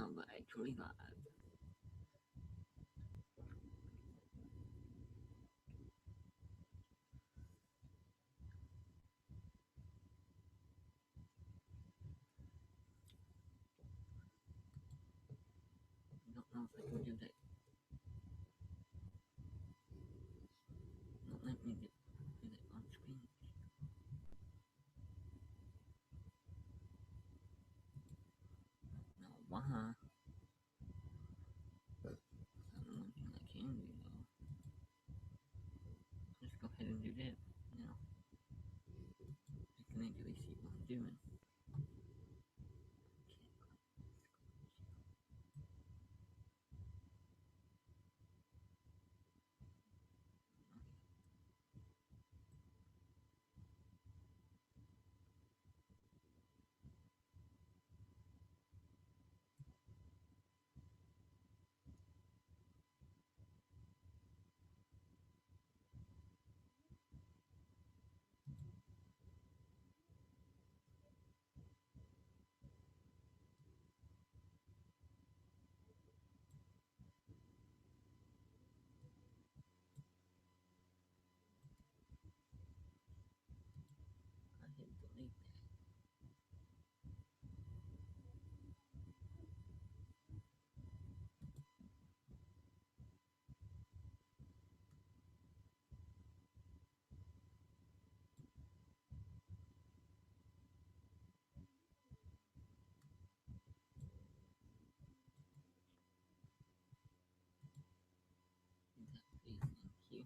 now we're actually live. I don't know if I can do that. Don't let me do that on screen. No, why? One thing I can do though. Just go ahead and do that. You can actually see what I'm doing. I hit delete that. Please, thank you.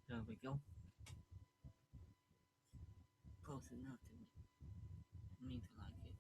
There we go. Close enough to me to like it.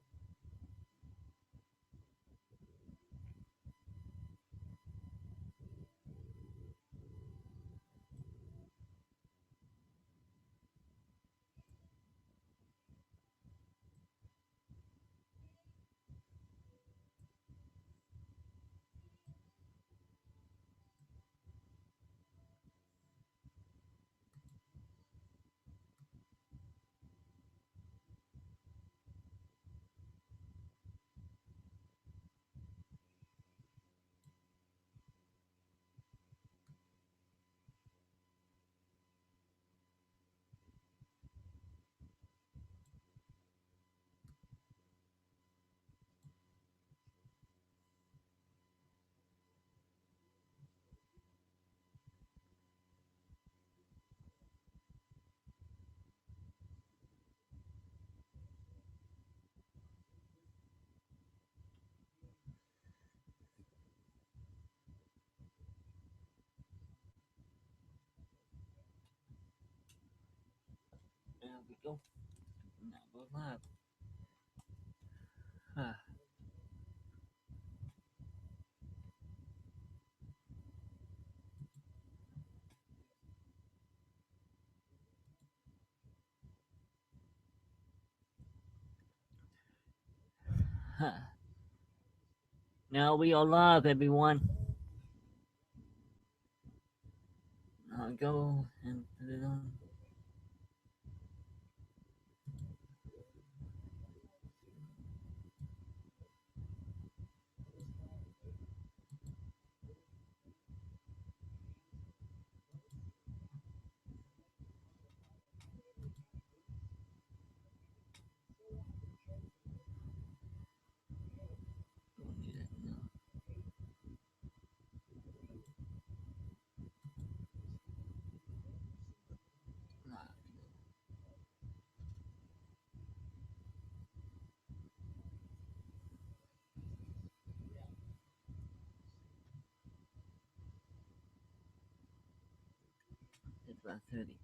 we go. Now go live. Huh. Huh. Now we are live, everyone. I'll go and put it on. Don't need it, no. Live. It's about 30.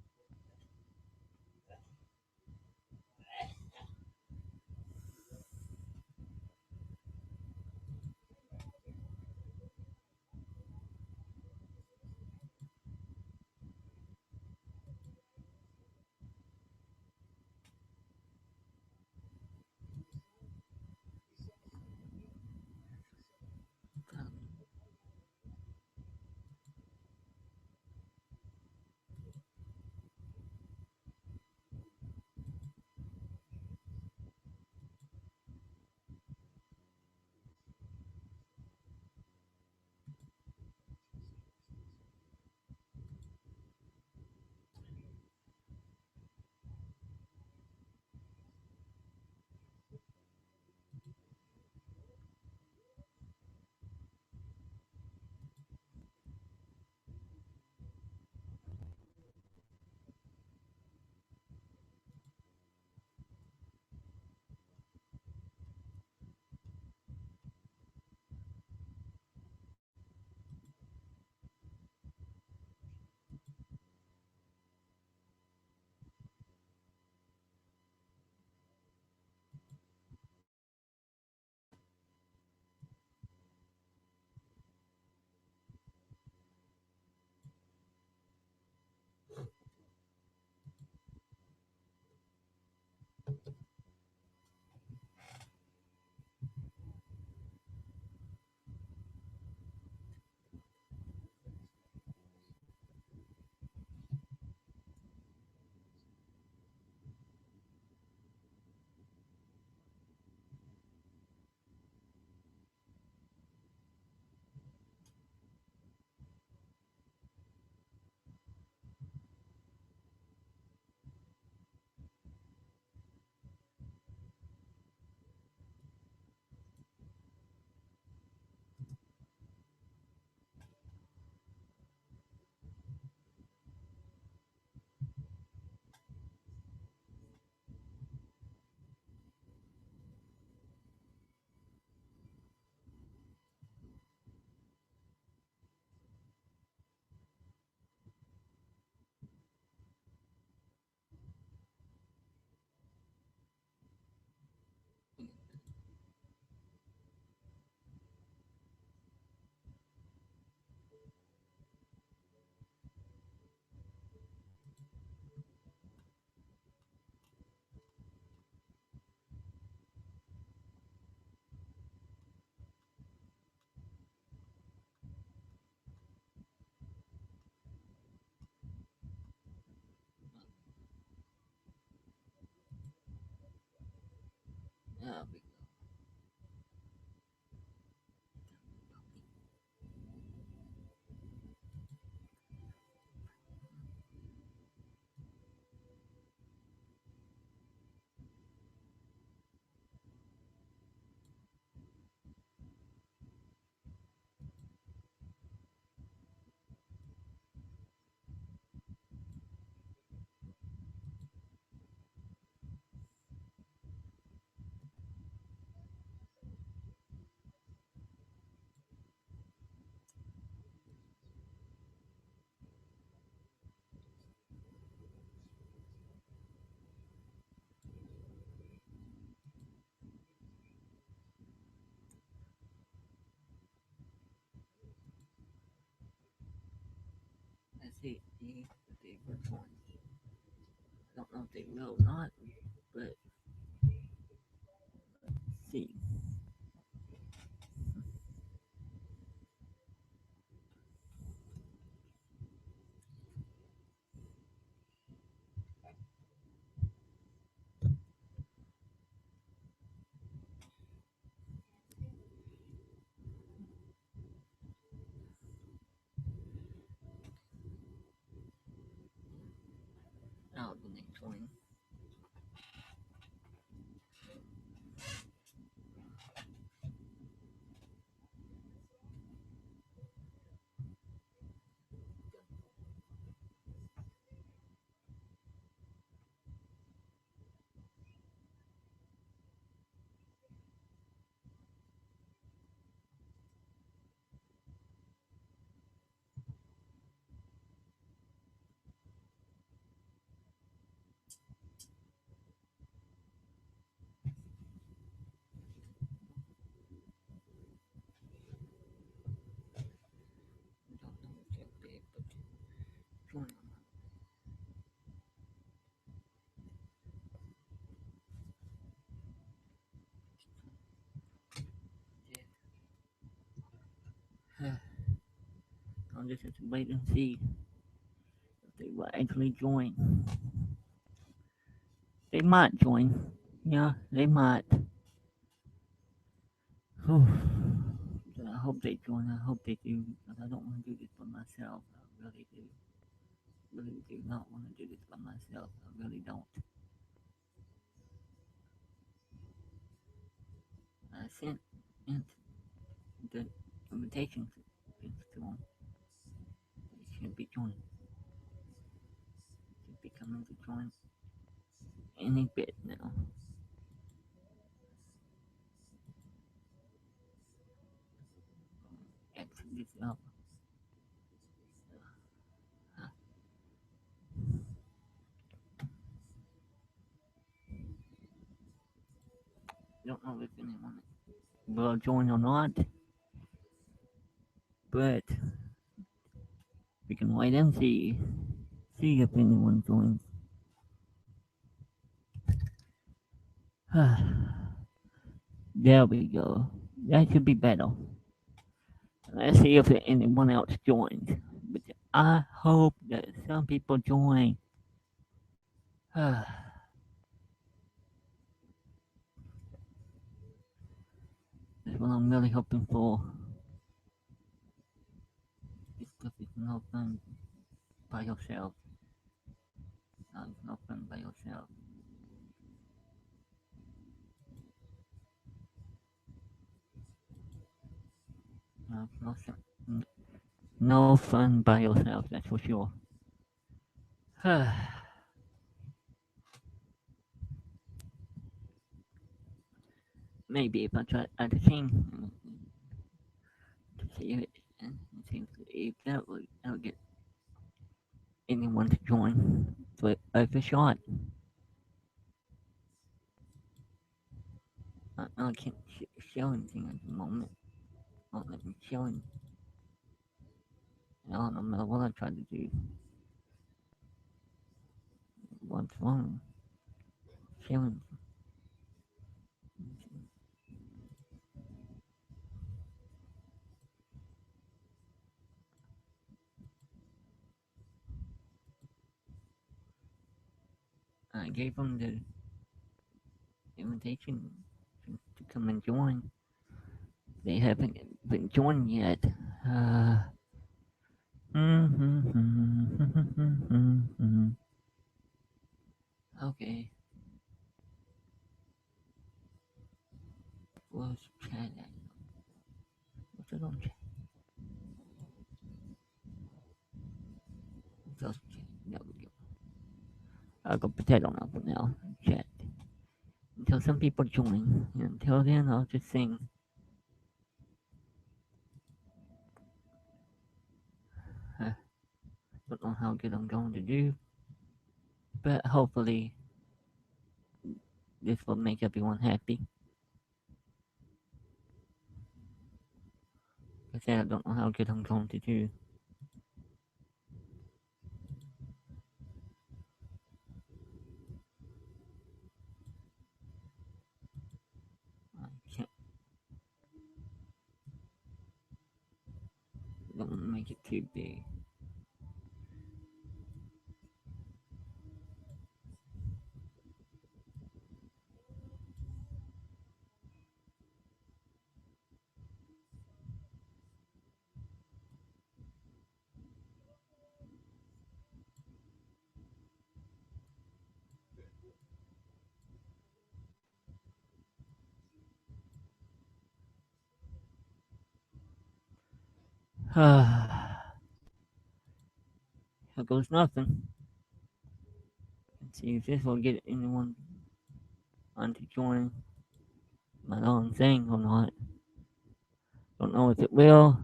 There we go. see if they will join. I don't know if they will or not, but let's see. Now the next one. I don't know if they'll be able to join or not. Yeah. I'll just have to wait and see if they will actually join. They might join. Yeah, they might. Whew. I hope they join. I hope they do, because I don't want to do this by myself. I really do. Really do not want to do this by myself. I really don't. I sent the invitation to them. They should be joining. Should be coming to join any bit now. Exit this up. Don't know if anyone will join or not, but we can wait and see. See if anyone joins. There we go. That should be better. Let's see if anyone else joins. But I hope that some people join. That's what I'm really hoping for. This stuff is no fun by yourself. It's no fun by yourself. No fun by yourself, that's for sure. Maybe if I try at the same to see it and see if that'll get anyone to join. But if a shot, I can't show anything at the moment. Won't let me show anything. I don't know what I tried to do. What's wrong? Showing. I gave them the invitation to come and join. They haven't been joined yet. Okay. What's chat at? What's it on chat? Just chat. There we go. I'll go put that on up now. Chat. Until some people join. Until then, I'll just sing. Don't know how good I'm going to do, but hopefully this will make everyone happy. I said I don't know how good I'm going to do. Don't make it too big. Here goes nothing. Let's see if this will get anyone on to join my long thing or not. Don't know if it will,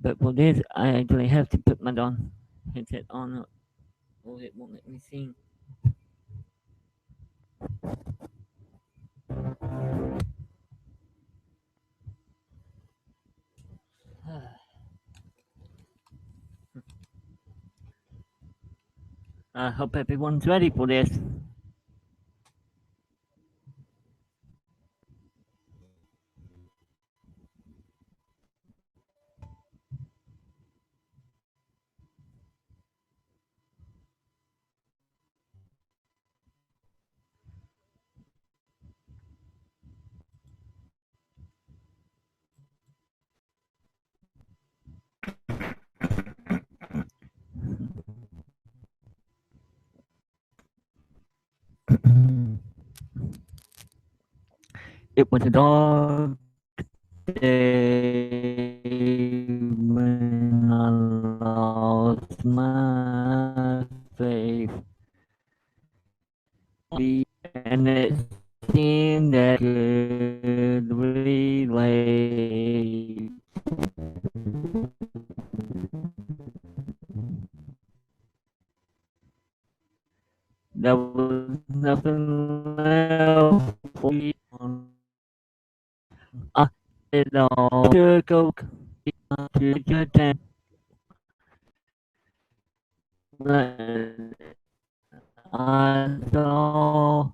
but for this, I actually have to put my Don headset on or it won't let me sing. I hope everyone's ready for this. It was a dog day when I lost my faith. And it seemed that could relate. There was nothing left for me. I did all to go to Japan. I saw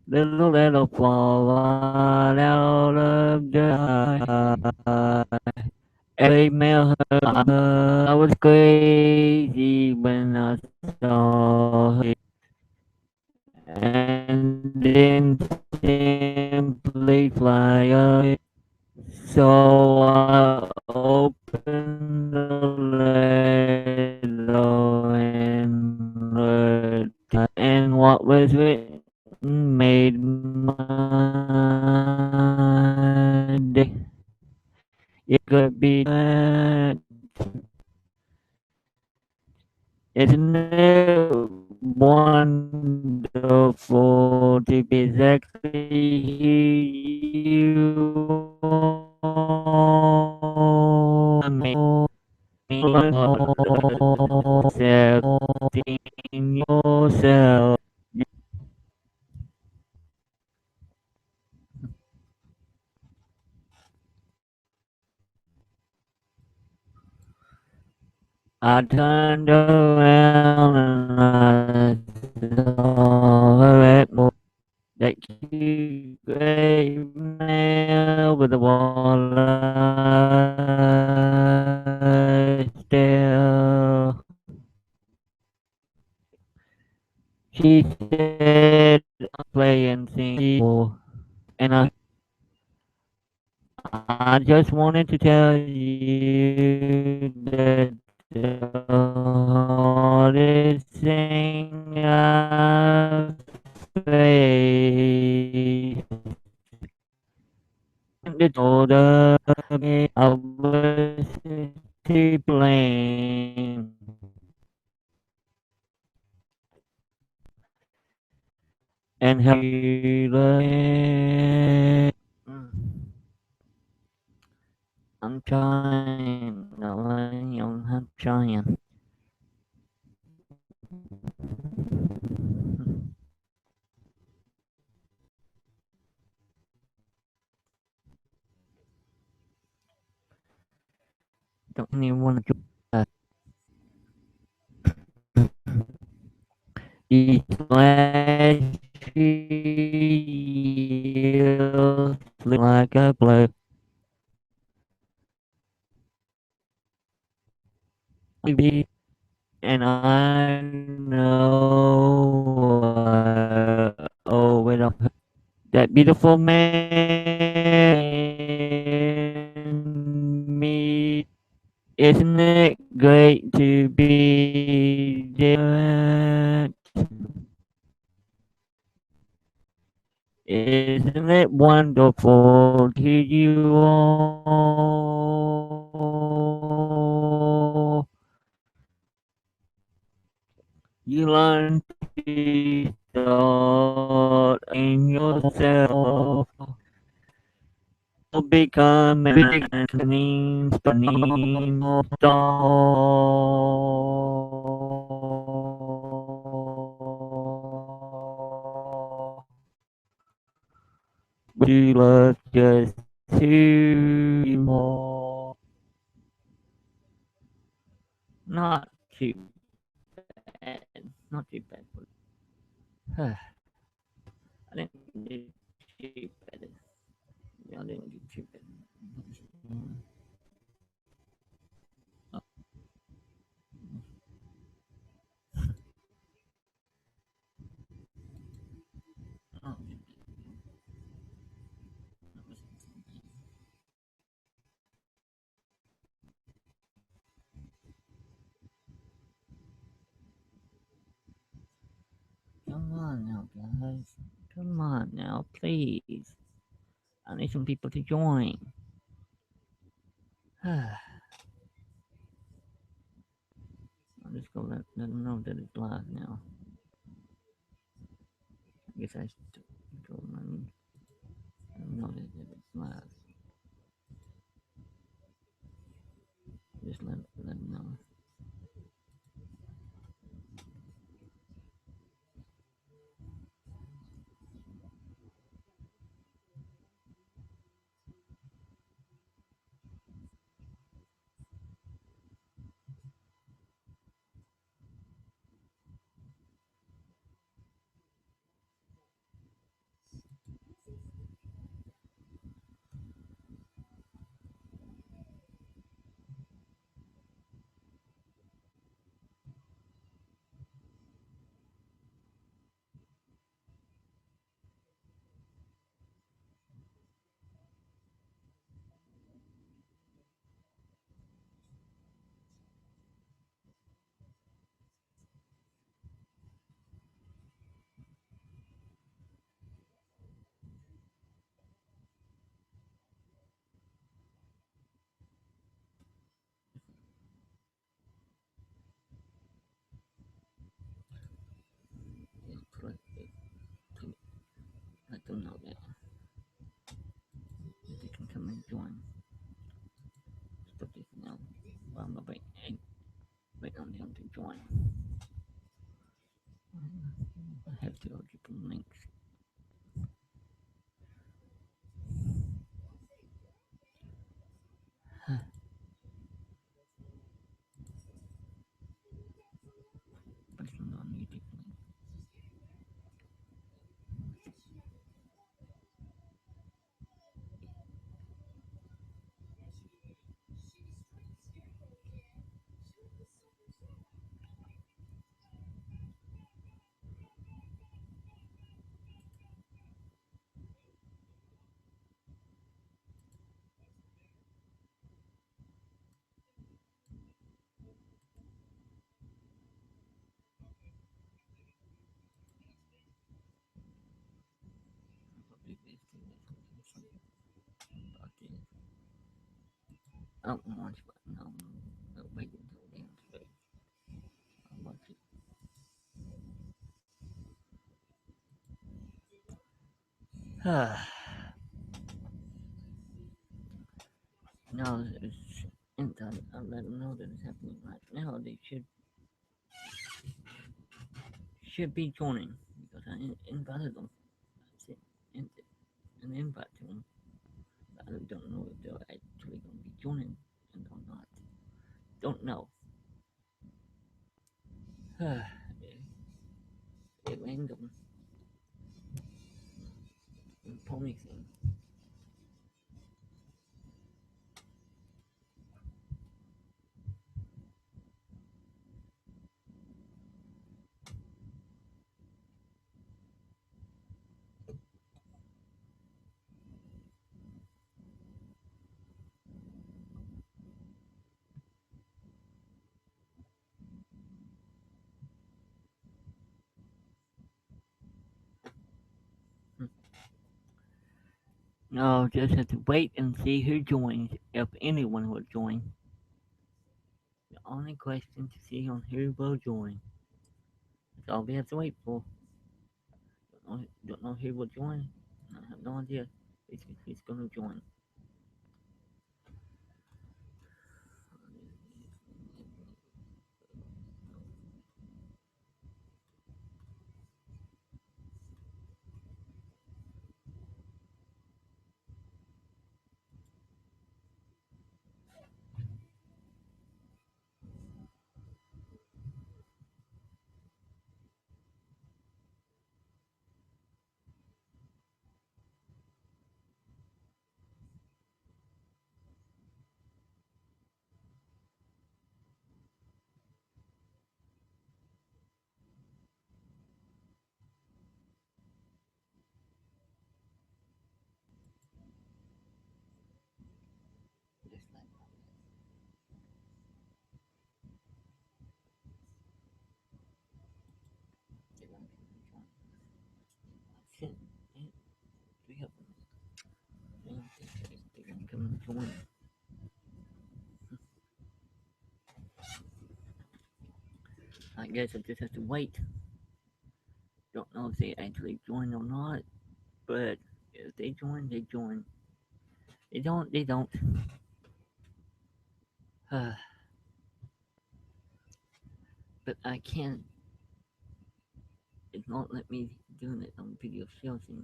little fall out of the eye. Every mail I was crazy when I saw her and then simply fly away. So I opened the letter and read, and what was written made my day. It could be that, isn't it wonderful to be exactly who you are? I mean, accepting yourself. I turned around and I saw her at more that cute gray mare with the walleye stare. She said, "I play and sing," and I just wanted to tell you that the hardest thing I've faced. The older me, I was to blame, and how you learn. I'm trying, I'm trying. Don't even want to these last years look like a blur. and I know oh wait up that beautiful man meet. Isn't it great to be different? Isn't it wonderful to hear you all? You learn to start in yourself. You'll become an Anthony Spanino star. Would you love just two more? Not too bad. Not too bad. I didn't do too bad. Yeah, I didn't do too bad. Oh, come on now, guys. Come on now, please. I need some people to join. I'm just gonna let them know that it's live now. I guess I should go and let them know that it's live. Just let them know. Yeah, let them know that they can come and join. Just put this now. Well, I'm gonna wait on them to join. I have to give them links. But it's not on YouTube. Oh, watch but no, wait until the end today. I'll watch it. No, it's inside. I'll let them know that it's happening right now. They should be joining because I invited them. I said an invite to them. I don't know if they're actually going to be joining and or not. Don't know. It random pony thing. No, just have to wait and see who joins, if anyone will join. The only question to see on who will join. That's all we have to wait for. Don't know who will join. I have no idea who's going to join. Shit, man, 3 of them. They're gonna come and join. I guess I just have to wait. Don't know if they actually join or not, but if they join, they join. They don't, they don't. But I can't. It won't let me do it on video shouting.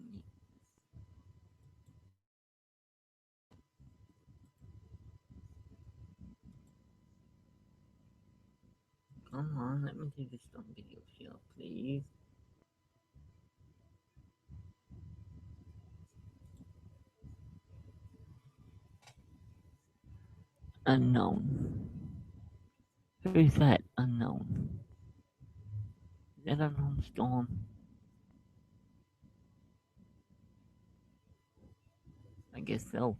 Come on, let me do this on video show, please. Unknown. Who's that unknown? Is that unknown storm? I guess so.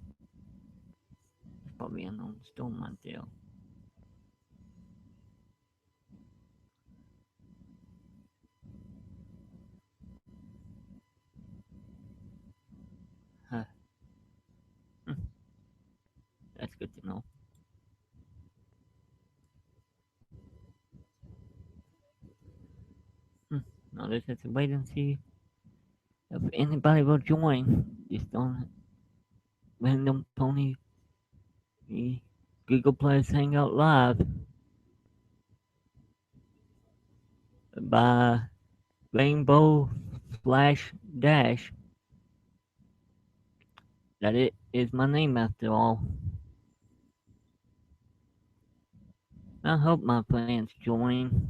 It's probably unknown storm out there. Huh. Hmm. That's good to know. Hmm. Now let's have to wait and see if anybody will join. Just on random Tony google+hangout live by Rainbow Flash Dash. That it is my name after all. I hope my friends join,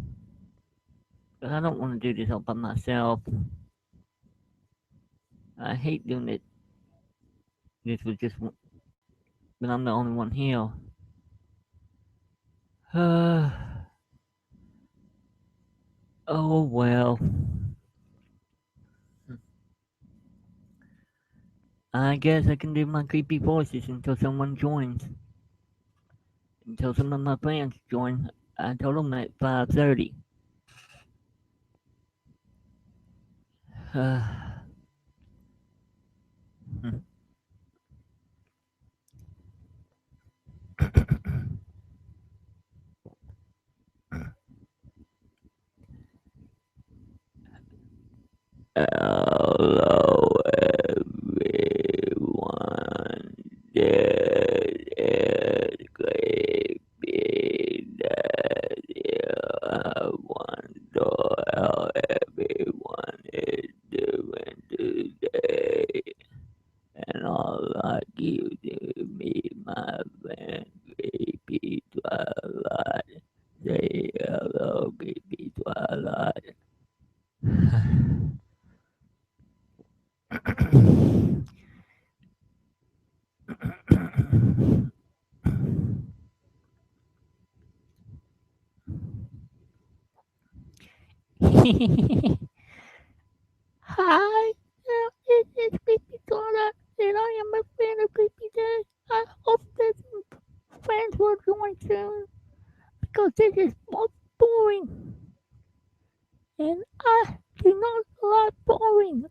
but I don't want to do this all by myself. I hate doing it. This was just when I'm the only one here. Uh, oh well. I guess I can do my creepy voices until someone joins. Until some of my friends join. I told them at 5:30. Uh, Hello, everyone. This is Creepy Daddy. I wonder how everyone is doing today. And I'd like you to meet my friend Creepy Twilight. Say hello, Creepy Twilight. Hi, this is Creepy Dora, and I am a fan of Creepy Day. I hope that friends will join soon, because this is more boring, and I do not like boring.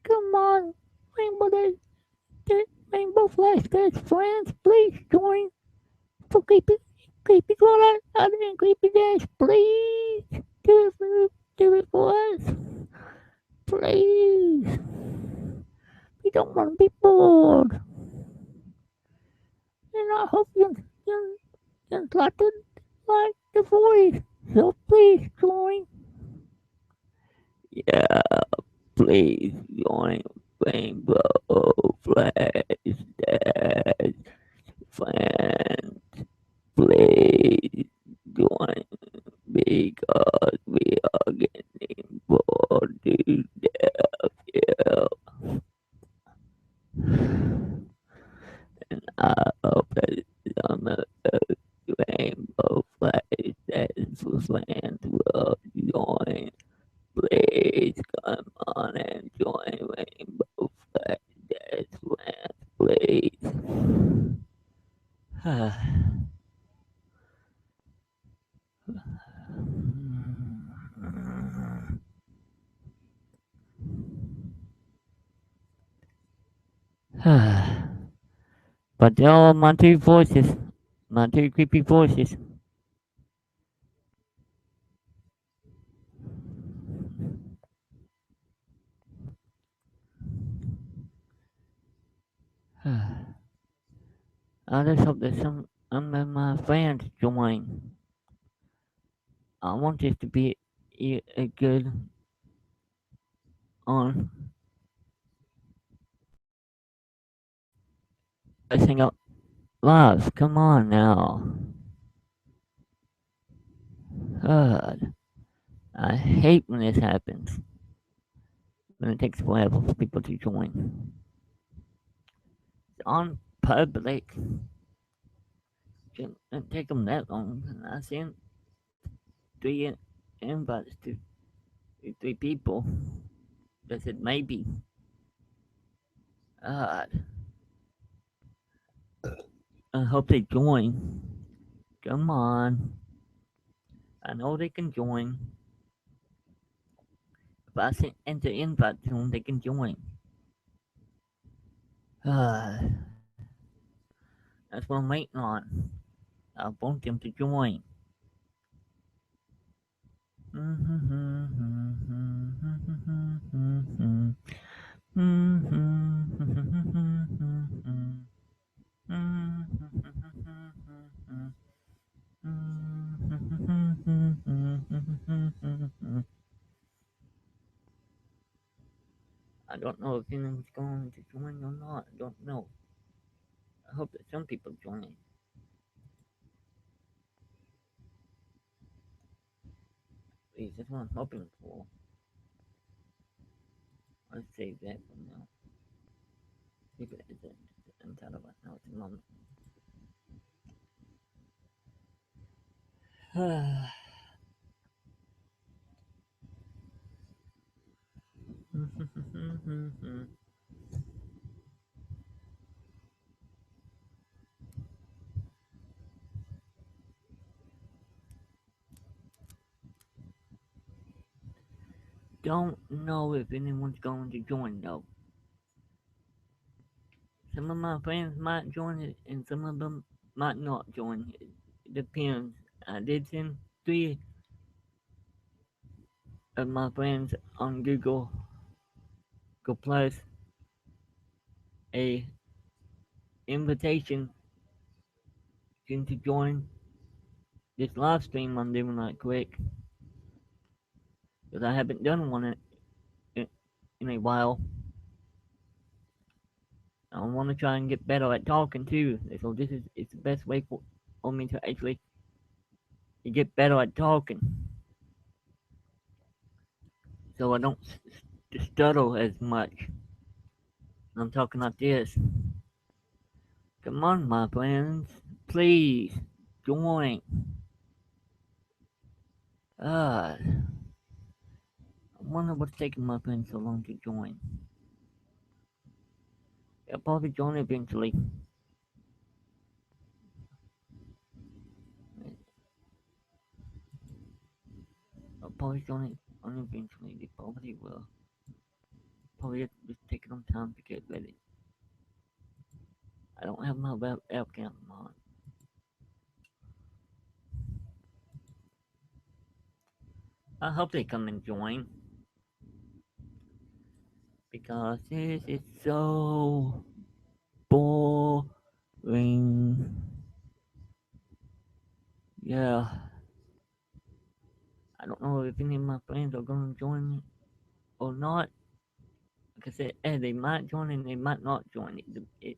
Come on, Rainbow for the Rainbow Flash best friends, please join for Creepy Crawler and Creepy Dash, please do it for us, please. We don't want to be bored, and I hope you like the voice. So please join. Yeah, please join Rainbow Flash Dash friends. Please join because we are getting bored to death here. And I hope that some of those Rainbow Flash Dash friends will join. Please come on and join Rainbow Flash Dash friends, please. But there are my two voices, my two creepy voices. I just hope that some of my friends join. I want this to be a good on. Let's hang out live. Come on now. God, I hate when this happens. When it takes forever for people to join. It's on public. Shouldn't take them that long. I sent three invites to three people that said maybe. God, I hope they join. Come on. I know they can join. If I send enter invite to them, they can join. That's what I'm waiting on. I want them to join. I don't know if anyone's going to join or not. I don't know. I hope that some people join. Please, that's what I'm hoping for. Let's save that for now. Leave it as it. I'm tired of it now at the moment. Don't know if anyone's going to join though. Some of my friends might join it, and some of them might not join. It depends. I did send three of my friends on Google Plus, a invitation to join this live stream I'm doing right quick, because I haven't done one in, in a while. I want to try and get better at talking too. So this is it's the best way for me to actually get better at talking, so I don't stutter as much. I'm talking like this. Come on, my friends, please join. I wonder what's taking my friends so long to join. They'll probably join eventually. They'll probably join eventually. They probably will. it's just taking them time to get ready. I don't have my webcam on. I hope they come and join because this is so boring. Yeah, I don't know if any of my friends are gonna join or not. Like I said, they might join and they might not join. It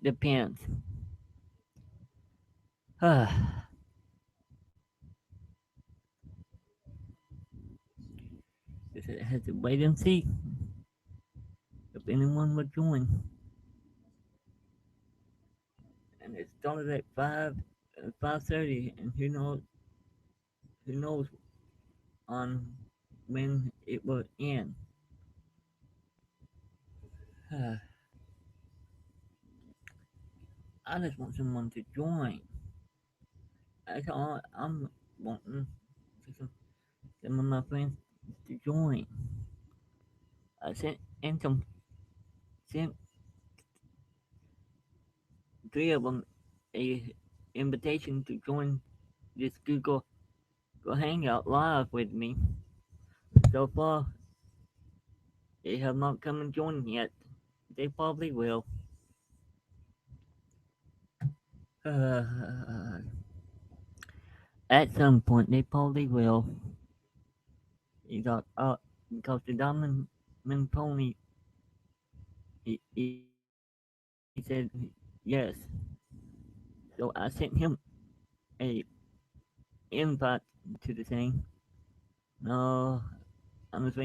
depends. It has to wait and see if anyone will join. And it started at 5:30, and who knows on when it will end. I just want someone to join. That's all I'm wanting. Some of my friends to join. I sent three of them a invitation to join this Google Hangout live with me. So far, they have not come and joined yet. They probably will. At some point, they probably will. Because the Diamond Man Pony, he said yes. So I sent him a invite to the thing. No, I'm just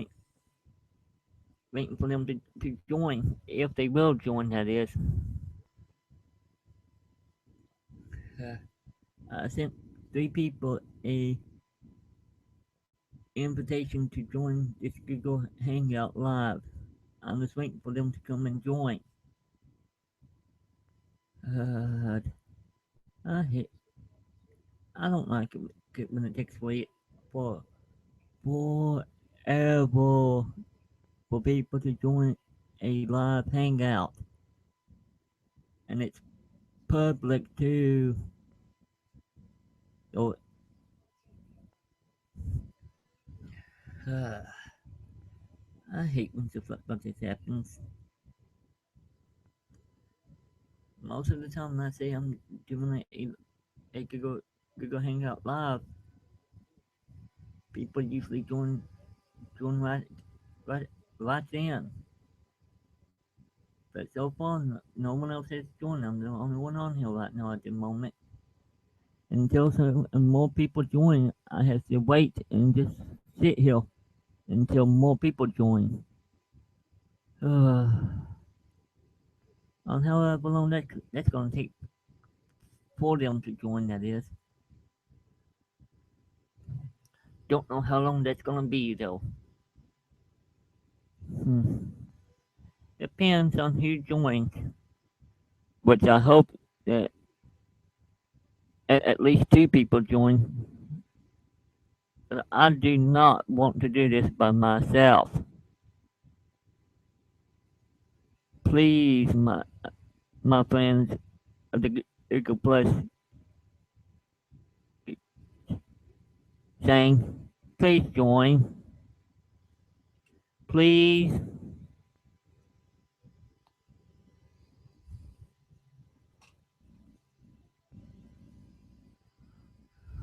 waiting for them to join. If they will join, that is. Uh, I sent three people a invitation to join this Google Hangout live. I'm just waiting for them to come and join. Uh, I hate, I don't like it when it takes wait for forever for people to join a live hangout, and it's public too. So, uh, I hate when stuff like this happens. Most of the time, when I say I'm doing a Google Hangout live, people usually join right right then. But so far, no one else has joined. I'm the only one on here right now at the moment. Until more people join, I have to wait and just sit here until more people join. On however long that's going to take for them to join, that is. Don't know how long that's going to be, though. Hmm. Depends on who joins, which I hope that at least two people join. But I do not want to do this by myself. Please, my friends of the Google Plus saying, please join. Please.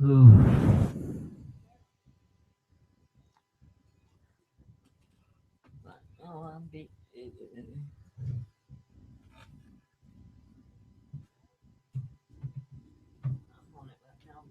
Oh, I'm on it right now.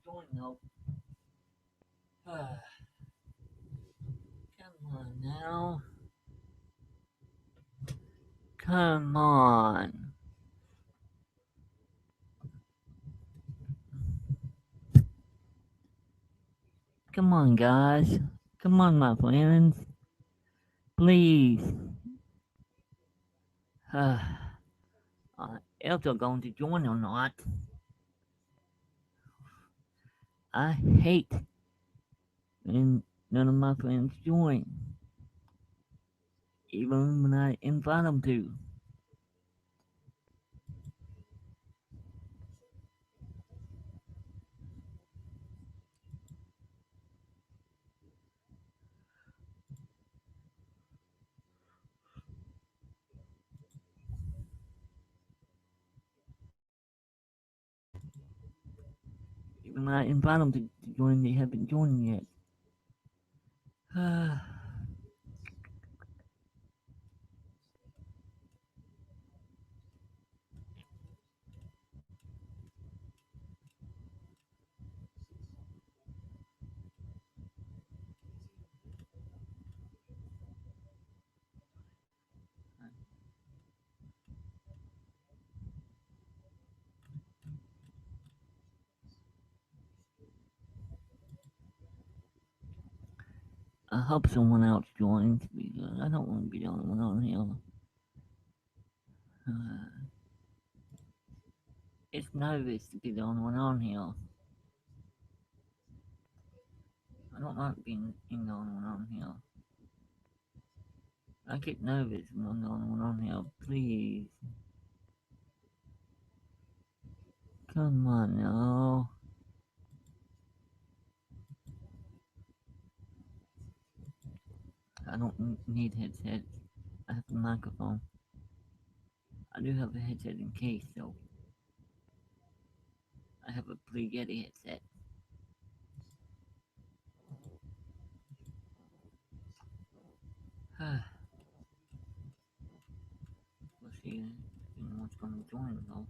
join though. Come on now. Come on. Come on, guys. Come on, my friends. Please. If they're going to join or not, I hate when none of my friends join, even when I invite them to. Even when I invite them to join, they haven't joined yet. I hope someone else joins because I don't want to be the only one on here. Uh, it's nervous to be the only one on here. I don't like being the only one on here. I get nervous when I'm the only one on here. Please. Come on now. I don't need headsets. I have a microphone. I do have a headset in case though. I have a Blue Yeti headset. We'll see if anyone's gonna join though.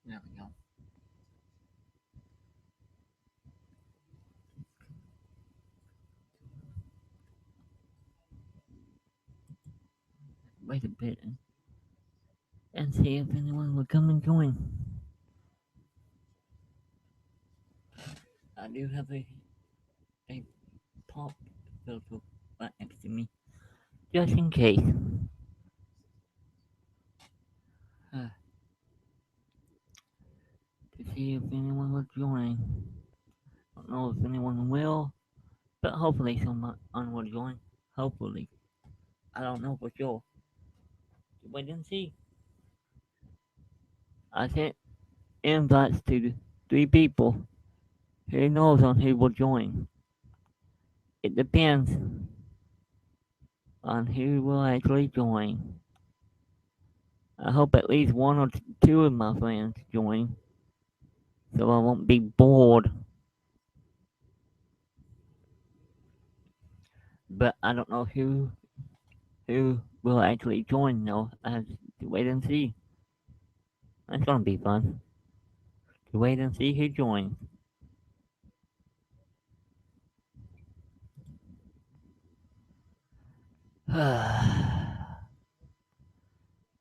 There we go. Wait a bit and see if anyone will come and join. I do have a pop filter right next to me. Just in case. Uh, to see if anyone will join. I don't know if anyone will, but hopefully someone will join. Hopefully. I don't know for sure. Wait and see. I sent invites to 3 people. Who knows on who will join? It depends on who will actually join. I hope at least one or two of my friends join, so I won't be bored. But I don't know who will actually join though. I have to wait and see. It's gonna be fun to wait and see who joins.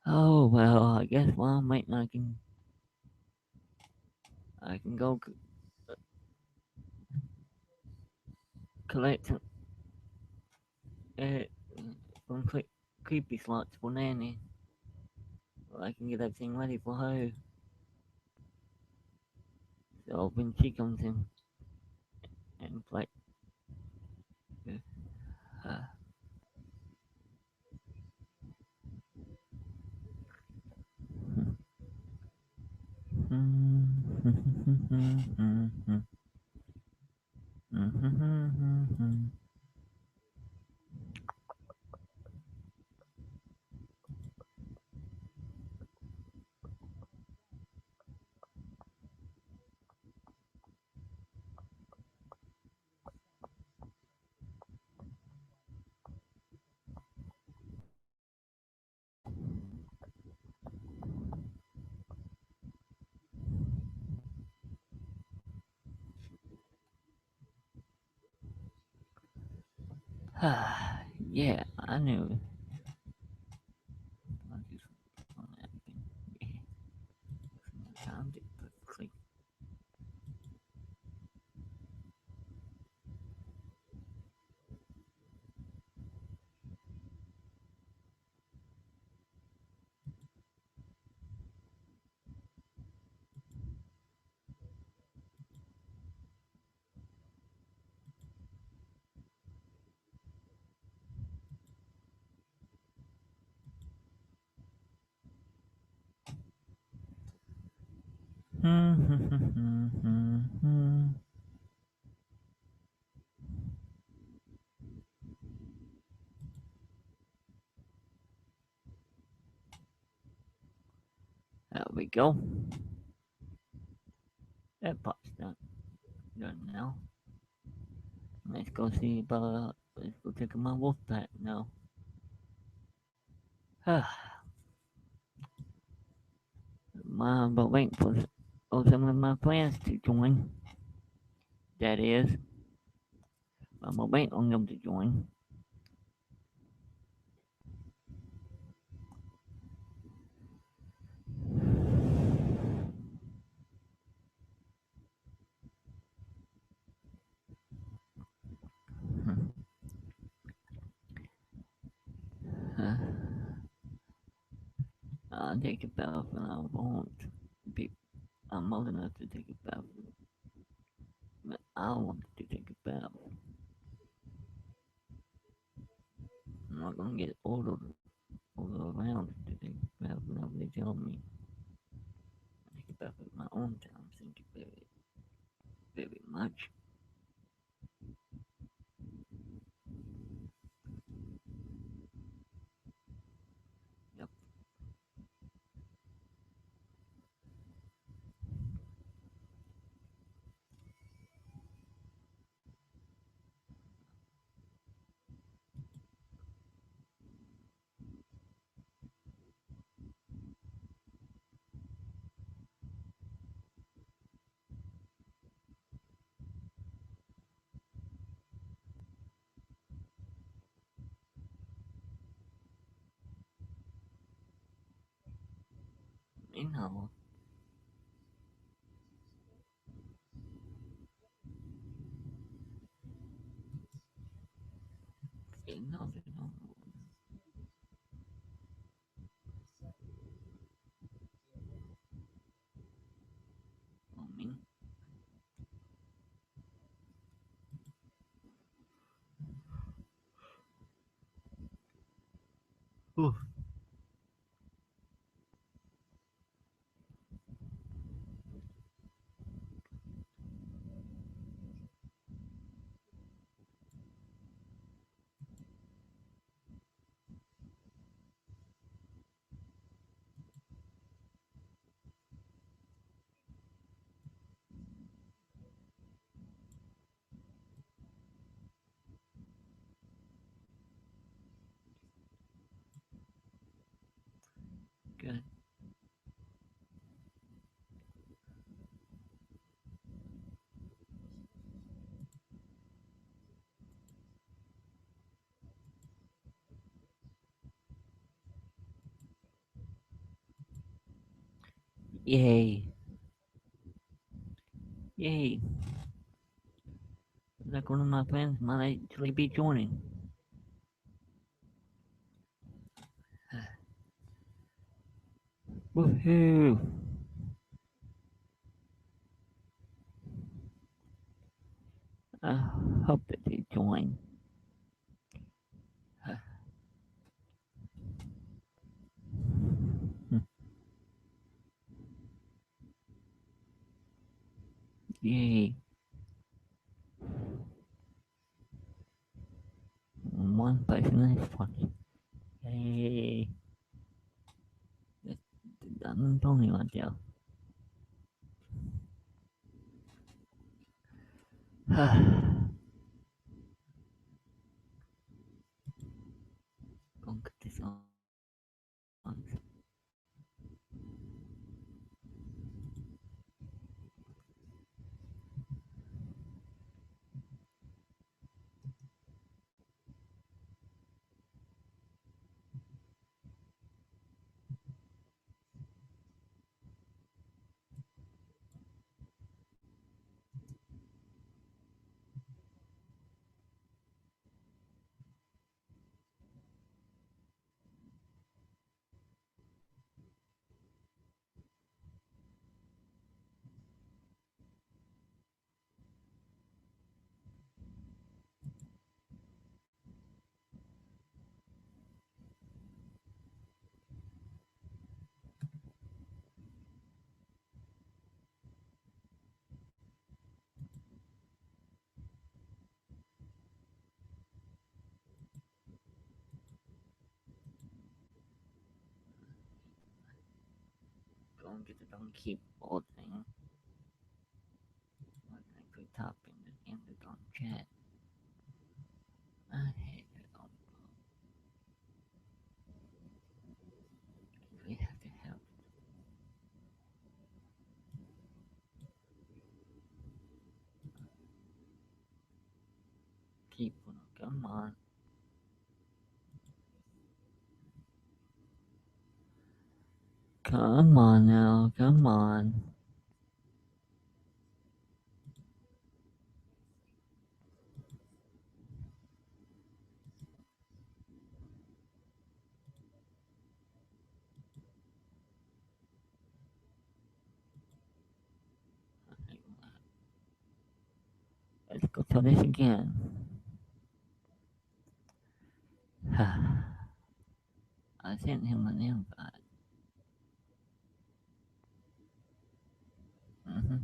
Oh well, I guess while I'm waiting, I can go collect uh, some creepy slots for Nanny. I can get everything ready for her. So when she comes in and play, uh, yeah, I knew. I just on that thing. Yeah, timed it perfectly. There we go. That part's done now. Let's go see about. Let's go take my wolf pack now. But wait for some of my friends to join. That is, I'm gonna wait on them to join. Uh, I'll take a bath when I won't. Be, I'm old enough to take a bath, but I want to take a bath. I'm not gonna get older around to take a bath whenever they tell me. I take a bath at my own time. Thank you very much. Yep. You know, they don't know. I mean, oof. Yay. Yay. Like one of my friends might actually be joining. Woohoo! I hope that they join. Yay. One person is watching. Yay. That's the only one there. Gonna cut this on. Gonna get it on keyboard thing. I could type in the on chat. I hate it on. We have to have people. Come on. Come on now. Come on. Let's go try this again. I sent him an invite. Mm-hmm.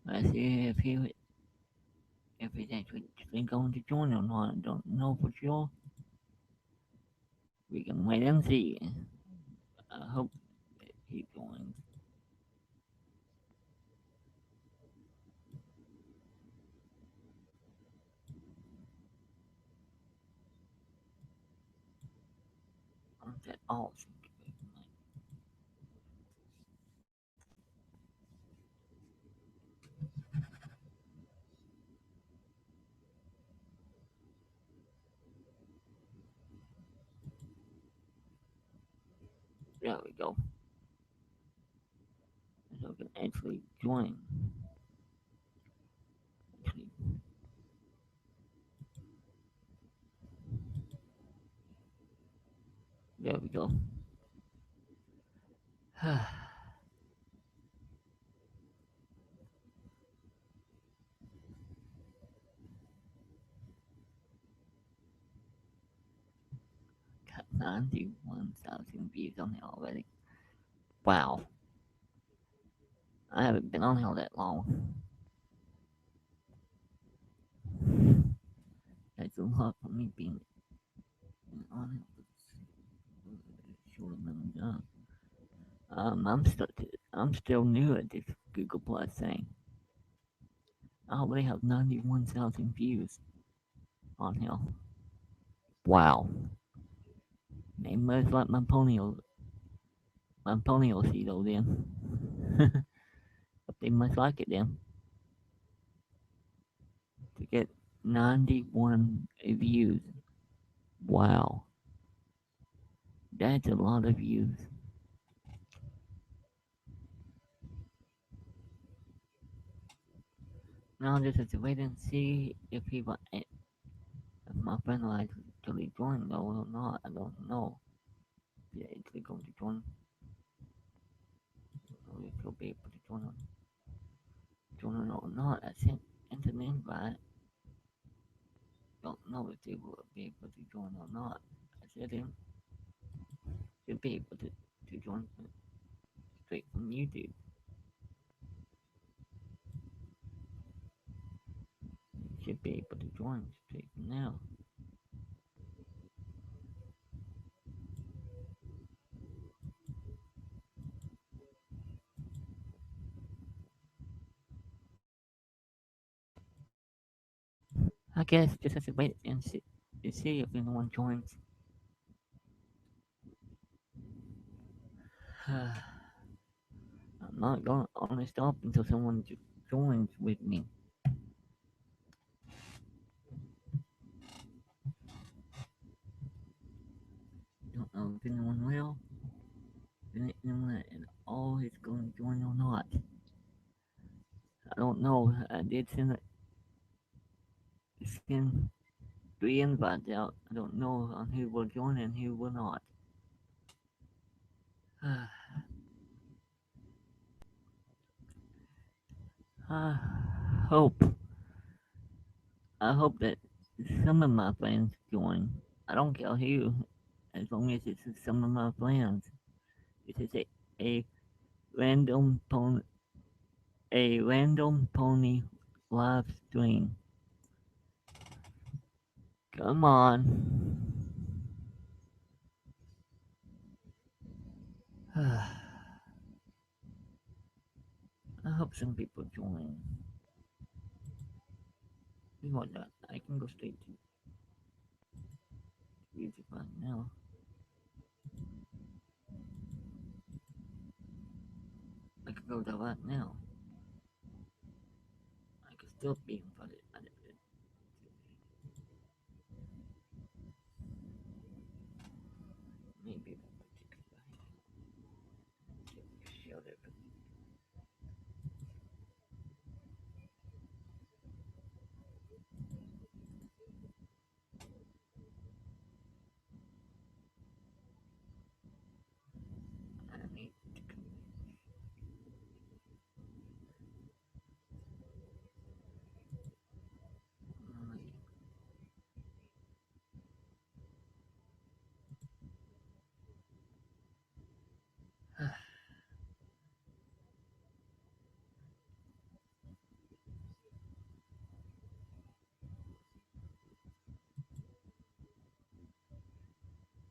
Let's see if he's actually going to join or not. I don't know for sure. We can wait and see. I hope that he joins. Aren't that awesome? There we go. So we can actually join. Actually, there we go. Got 91,000 views on it already. Wow. I haven't been on here that long. That's a lot for me being on it. Short amount of time. I'm still new at this Google Plus thing. I already have 91,000 views on here. Wow. They must like my pony will see though then. But they must like it then. To get 91 views. Wow, that's a lot of views. Now just have to wait and see if people, if my friend will actually join though or not. I don't know. If they're actually going to join, or if he'll be able to join or not. I sent an invite. Don't know if they will be able to join or not. I said him should be able to join straight from YouTube. Should be able to join straight from now. I guess just have to wait and see if anyone joins. I'm not gonna stop until someone joins with me. Don't know if anyone will. If anyone at all is going to join or not. I don't know. I did send 3 invites out. I don't know on who will join and who will not. I hope. I hope that some of my friends join. I don't care who, as long as it's some of my friends. It is a random pony, a random pony live stream. Come on. I hope some people join. You know what? I can go straight to music right now. I can go there right now. I can still be invited. Maybe that particular show that. I need to come.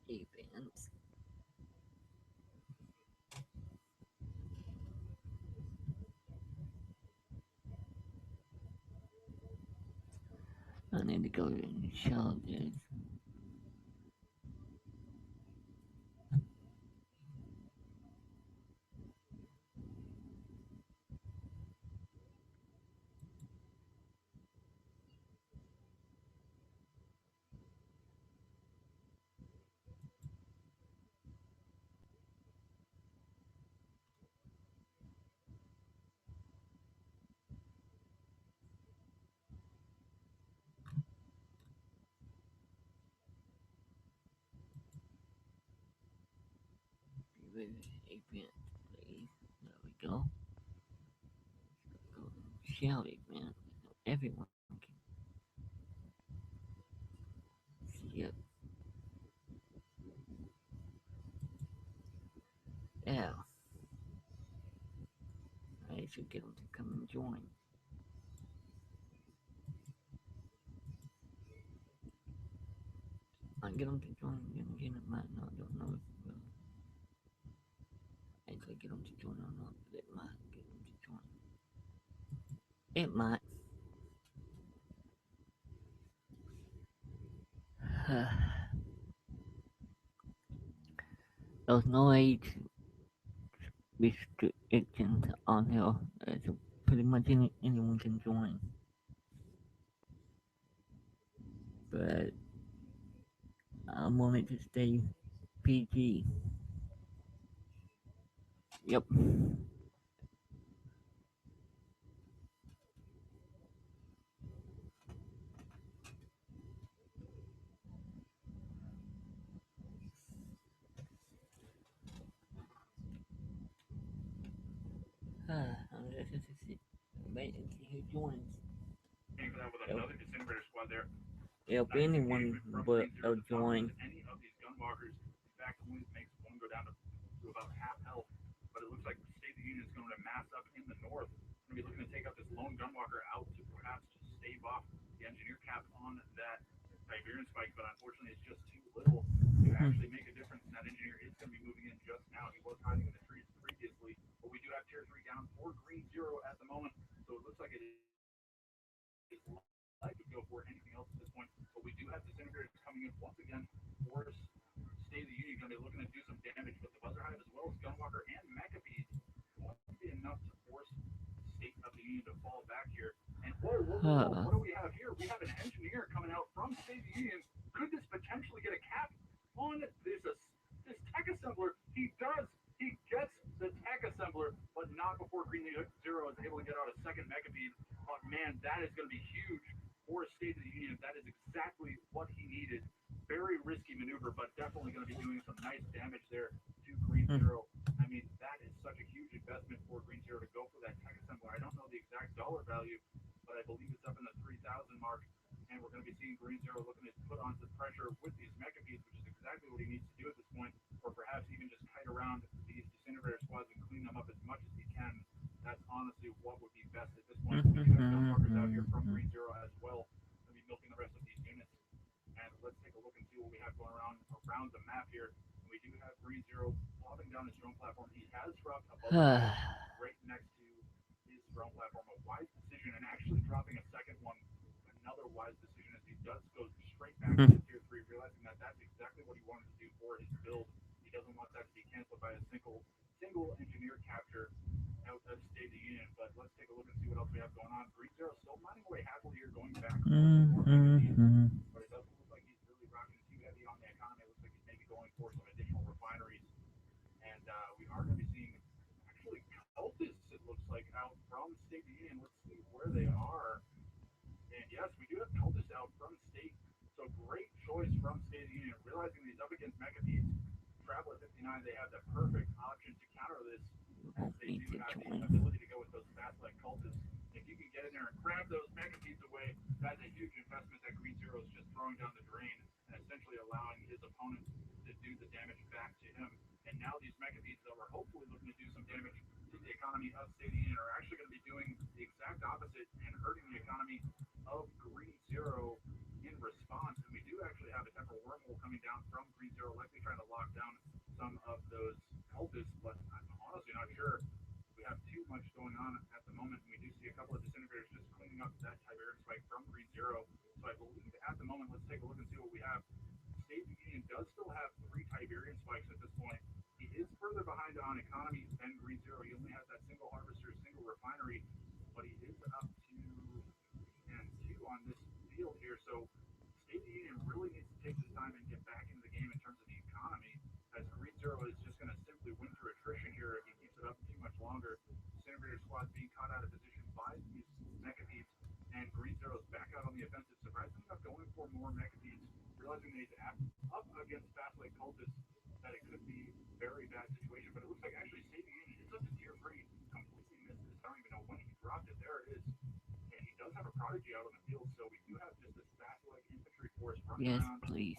Events. I need to go and show this. Event, please. There we go. Go shout event. Everyone can see it. Yeah. I should get them to come and join. I get them to join again. It might not. Don't know if it will actually get them to join or not, but it might get them to join. It might. There's no age restrictions on here, so pretty much anyone can join. but I wanted to stay PG. Yep. I'm just waiting to see who joins. If anyone will join. Need to join. Yes, please.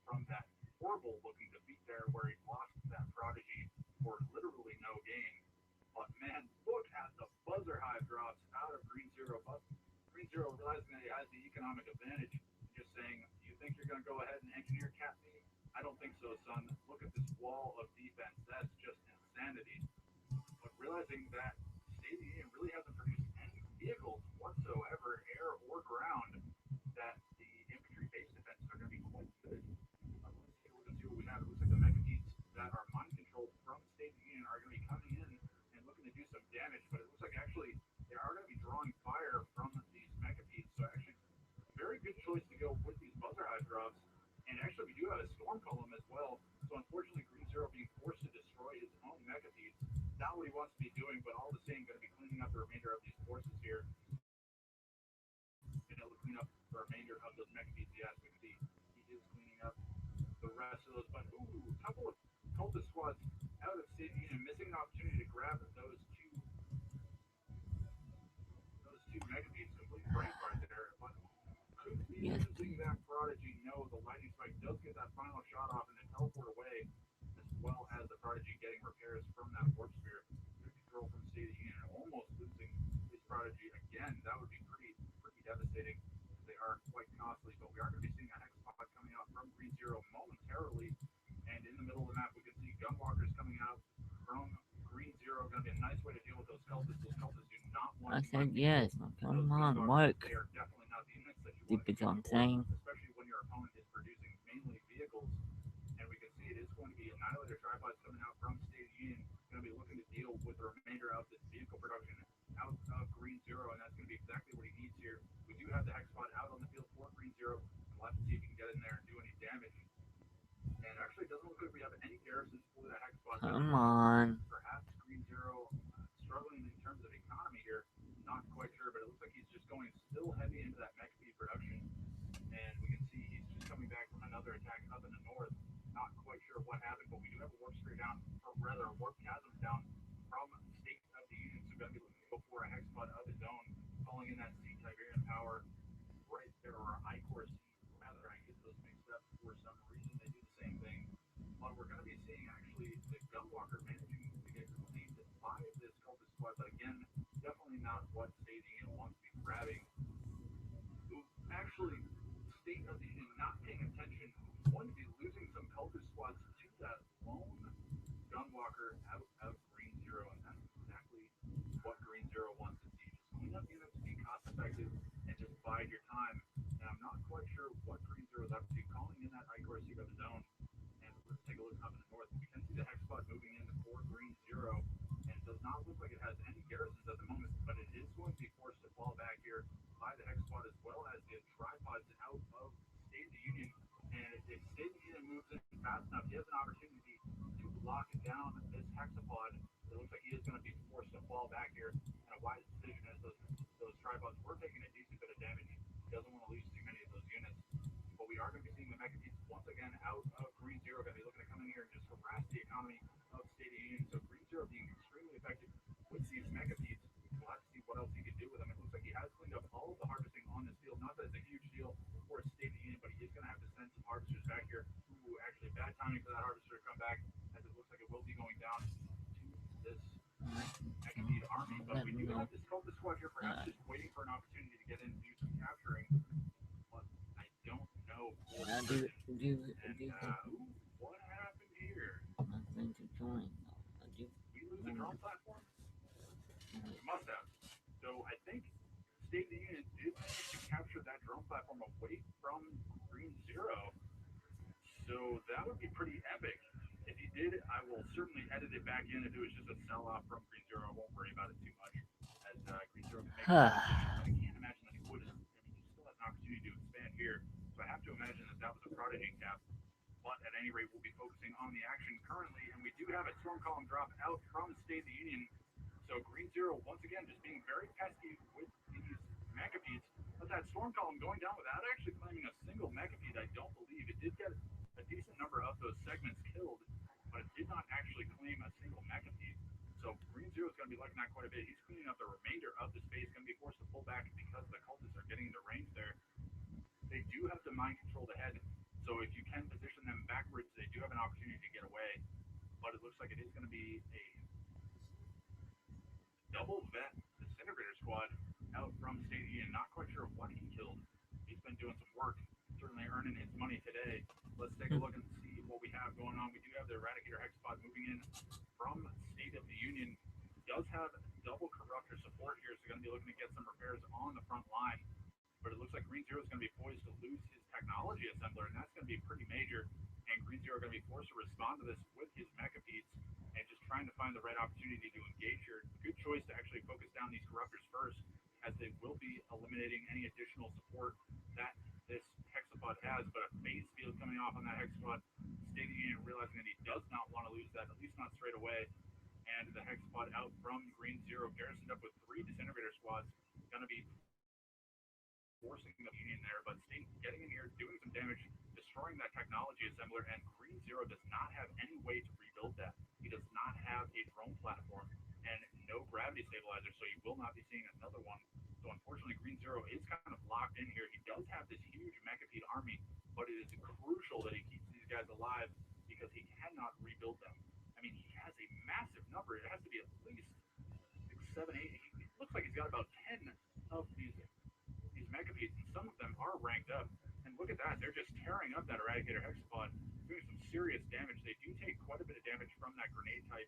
from that horrible looking defeat there where he lost that prodigy for literally no gain. But man, look at the buzzer hive drops out of Green Zero. But Green Zero realizing that he has the economic advantage, just saying, "You think you're going to go ahead and engineer cap me? I don't think so, son. Look at this wall of defense. That's just insanity." But realizing that State of the Union really hasn't produced any vehicles whatsoever, air or ground, that the infantry base defenses are going to be quite good. Let's take a look and see what we have. It looks like the mega beats that are mind controlled from State of the Union are going to be coming in and looking to do some damage, but it looks like actually they are going to be drawing fire from these mega beats. So actually, very good choice to go with these buzzer hive drops. And actually, we do have a storm column as well. So unfortunately, Green Zero being forced to destroy his own mega beats. Not what he wants to be doing, but all the same, going to be cleaning up the remainder of these forces here. And it will clean up the remainder of those mega beats. Yes, we can see he is cleaning up the rest of those. But ooh, a couple of cultist squads out of State Union missing an opportunity to grab those two mega beats, complete brain fart there. But could be Yes, losing that prodigy. No, the lightning spike does get that final shot off and then teleport away, as well as the prodigy getting repairs from that warp spear. Good control from State of the Union, and almost losing his prodigy again. That would be pretty devastating. They are quite costly, but we are going to be seeing a hex pod coming out from Green Zero momentarily. And in the middle of the map, we can see gunwalkers coming out from Green Zero. Going to be a nice way to deal with those cultists. Those cultists do not want I to mind said control yes. Now those come on, gunwalkers. They work. are definitely not the units that you want Deep to be is what on I'm board, saying. especially when your opponent is producing mainly vehicles. And we can see it is going to be Annihilator tripods coming out from State of Union, going to be looking to deal with the remainder of this vehicle production out of Green Zero, and that's going to be exactly what he needs here. We do have the Hexpod out on the field for Green Zero, and we'll have to see if he can get in there and do any damage. And actually, it doesn't look like we have any garrisons for the Hexpods at the Come moment. on. Perhaps Green Zero struggling in terms of economy here. Not quite sure, but it looks like he's just going still heavy into that mech speed production. And we can see he's just coming back from another attack up in the north. Not quite sure what happened, but we do have a warp spear down, or rather a warp chasm down from State of the Union. So going to be looking to go for a hexpod of his own, calling in that Sea Tiberian power right there, or Icor Sea. Rather, I get those mixed up for some reason. They do the same thing. But we're going to be seeing actually the Gunwalker managing to get claimed by this cultist squad. But again, definitely not what State of the Union wants to be grabbing. Who actually State of the Union not paying attention, who's going to be losing some cultist squads to that lone Gunwalker out of Green Zero, and that's exactly what Green Zero wants to see. Just clean up units, be cost effective, and just bide your time. And I'm not quite sure what Green Zero is up to, calling in that Icor seat of his own. And let's take a look up in the north. We can see the Hexpod moving in for Green Zero, and it does not look like it has any garrisons at the moment, but it is going to be forced to fall back here by the Hexpod as well as the tripods out of State of the Union. And if State of the Union moves in fast enough, he has an opportunity to lock down this hexapod. It looks like he is going to be forced to fall back here. And a wise decision as those tripods were taking a decent bit of damage. He doesn't want to lose too many of those units. But we are going to be seeing the Mega Beats once again out of Green Zero. Going to be looking to come in here and just harass the economy of State of the Union. So Green Zero being extremely effective with these Mega Beats. We'll have to see what else he can do with them. It looks like he has cleaned up all of the harvesting on this field. Not that it's a huge deal for State of the Union, but he is going to have to send some harvesters back here. Ooh, actually, bad timing for that harvester to come back, as it looks like it will be going down to this Mega Beat army. But we Let me do have know. this cultist squad here, perhaps Uh, just waiting for an opportunity to get in and do some capturing. But I don't know for I do, certain. And do think ooh, what happened here? I'm going to join. I do We lose a want drone platform? We must have. So I think State of the Union did manage to capture that drone platform away from Green Zero. So that would be pretty epic. If he did, I will certainly edit it back in. If it was just a sell off from Green Zero, I won't worry about it too much, as Green Zero can make to. some decisions. But I can't imagine that he would. I mean, he still has an opportunity to expand here. So I have to imagine that that was a prodigy cap. But at any rate, we'll be focusing on the action currently, and we do have a storm column drop out from State of the Union. So Green Zero, once again, just being very pesky with these Megabeats. But that storm column going down without actually claiming a single Megabeat, I don't believe. It did get a decent number of those segments killed, but it did not actually claim a single Megabeat. So Green Zero is going to be liking that quite a bit. He's cleaning up the remainder of the space, going to be forced to pull back because the cultists are getting into range there. They do have to mind control the head. So if you can position from State of the Union does have double corruptor support here, so going to be looking to get some repairs on the front line. But it looks like Green Zero is going to be poised to lose his technology assembler, and that's going to be pretty major. And Green Zero are going to be forced to respond to this with his Mechapetes and just trying to find the right opportunity to engage here. Good choice to actually focus down these corruptors first, as they will be eliminating any additional support that this Hexapod has. But a phase field coming off on that Hexapod, State of the Union realizing that he does not want to lose that, at least not straight away. And the Hexapod out from Green Zero, garrisoned up with three disintegrator squads, going to be forcing the Union there. But State getting in here, doing some damage, destroying that technology assembler, and Green Zero does not have any way to rebuild that. He does not have a drone platform and no gravity stabilizer, so you will not be seeing another one. So unfortunately, Green Zero is kind of locked in here. He does have this huge Mechapede army, but it is crucial that he keeps these guys alive because he cannot rebuild them. I mean, he has a massive number. It has to be at least 6, 7, 8. It looks like he's got about 10 of these Mechapedes, and some of them are ranked up. And look at that, they're just tearing up that Eradicator Hexapod, doing some serious damage. They do take quite a bit of damage from that grenade type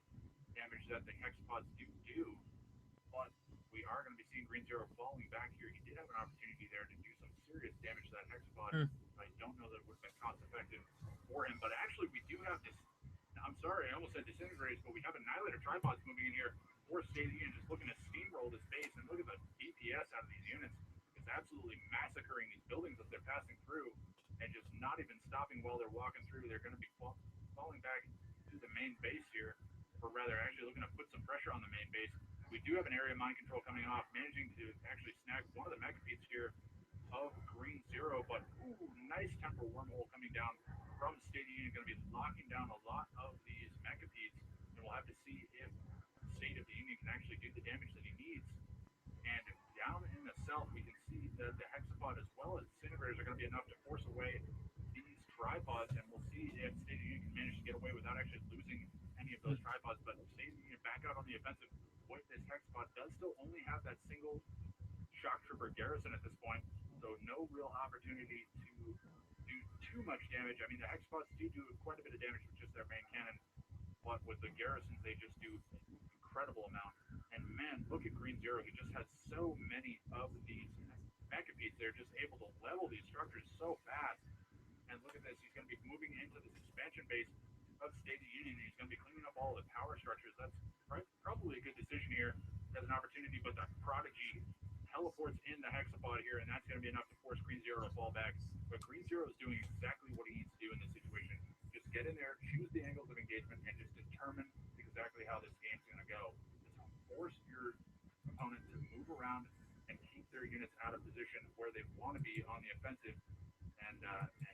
damage that the Hexapods do. But we are going to be seeing Green Zero falling back here. He did have an opportunity there to do some serious damage to that Hexapod. Hmm. I don't know that it would have been cost effective for him, but actually we do have this. I'm sorry, I almost said disintegrators, but we have Annihilator tripods moving in here for State of the Union, just looking to steamroll this base. And look at the DPS out of these units. It's absolutely massacring these buildings as they're passing through and just not even stopping while they're walking through. They're going to be falling back to the main base here, or rather, actually looking to put some pressure on the main base. We do have an area of mind control coming off, managing to actually snag one of the Mechapedes here of Green Zero, but ooh, nice temporal wormhole coming down from State of the Union, going to be locking down a lot of these Mechapedes, and we'll have to see if State of the Union can actually do the damage that he needs. And down in the south, we can see that the Hexapod as well as disintegrators are going to be enough to force away these tripods, and we'll see if State of the Union can manage to get away without actually losing any of those tripods. But State of the Union back out on the offensive with this Hexapod does still only have that single shock trooper garrison at this point, so no real opportunity to do too much damage. I mean, the Hexapods do quite a bit of damage with just their main cannon, but with the garrisons, they just do an incredible amount. And man, look at Green Zero. He just has so many of these Mechapedes. They're just able to level these structures so fast. And look at this. He's going to be moving into this expansion base of State of the Union. He's going to be cleaning up all the power structures. That's probably a good decision here as an opportunity. But the Prodigy teleports in the Hexapod here, and that's going to be enough to force Green Zero to fall back. But Green Zero is doing exactly what he needs to do in this situation. Just get in there, choose the angles of engagement, and just determine exactly how this game's going to go. Just force your opponent to move around and keep their units out of position where they want to be on the offensive, and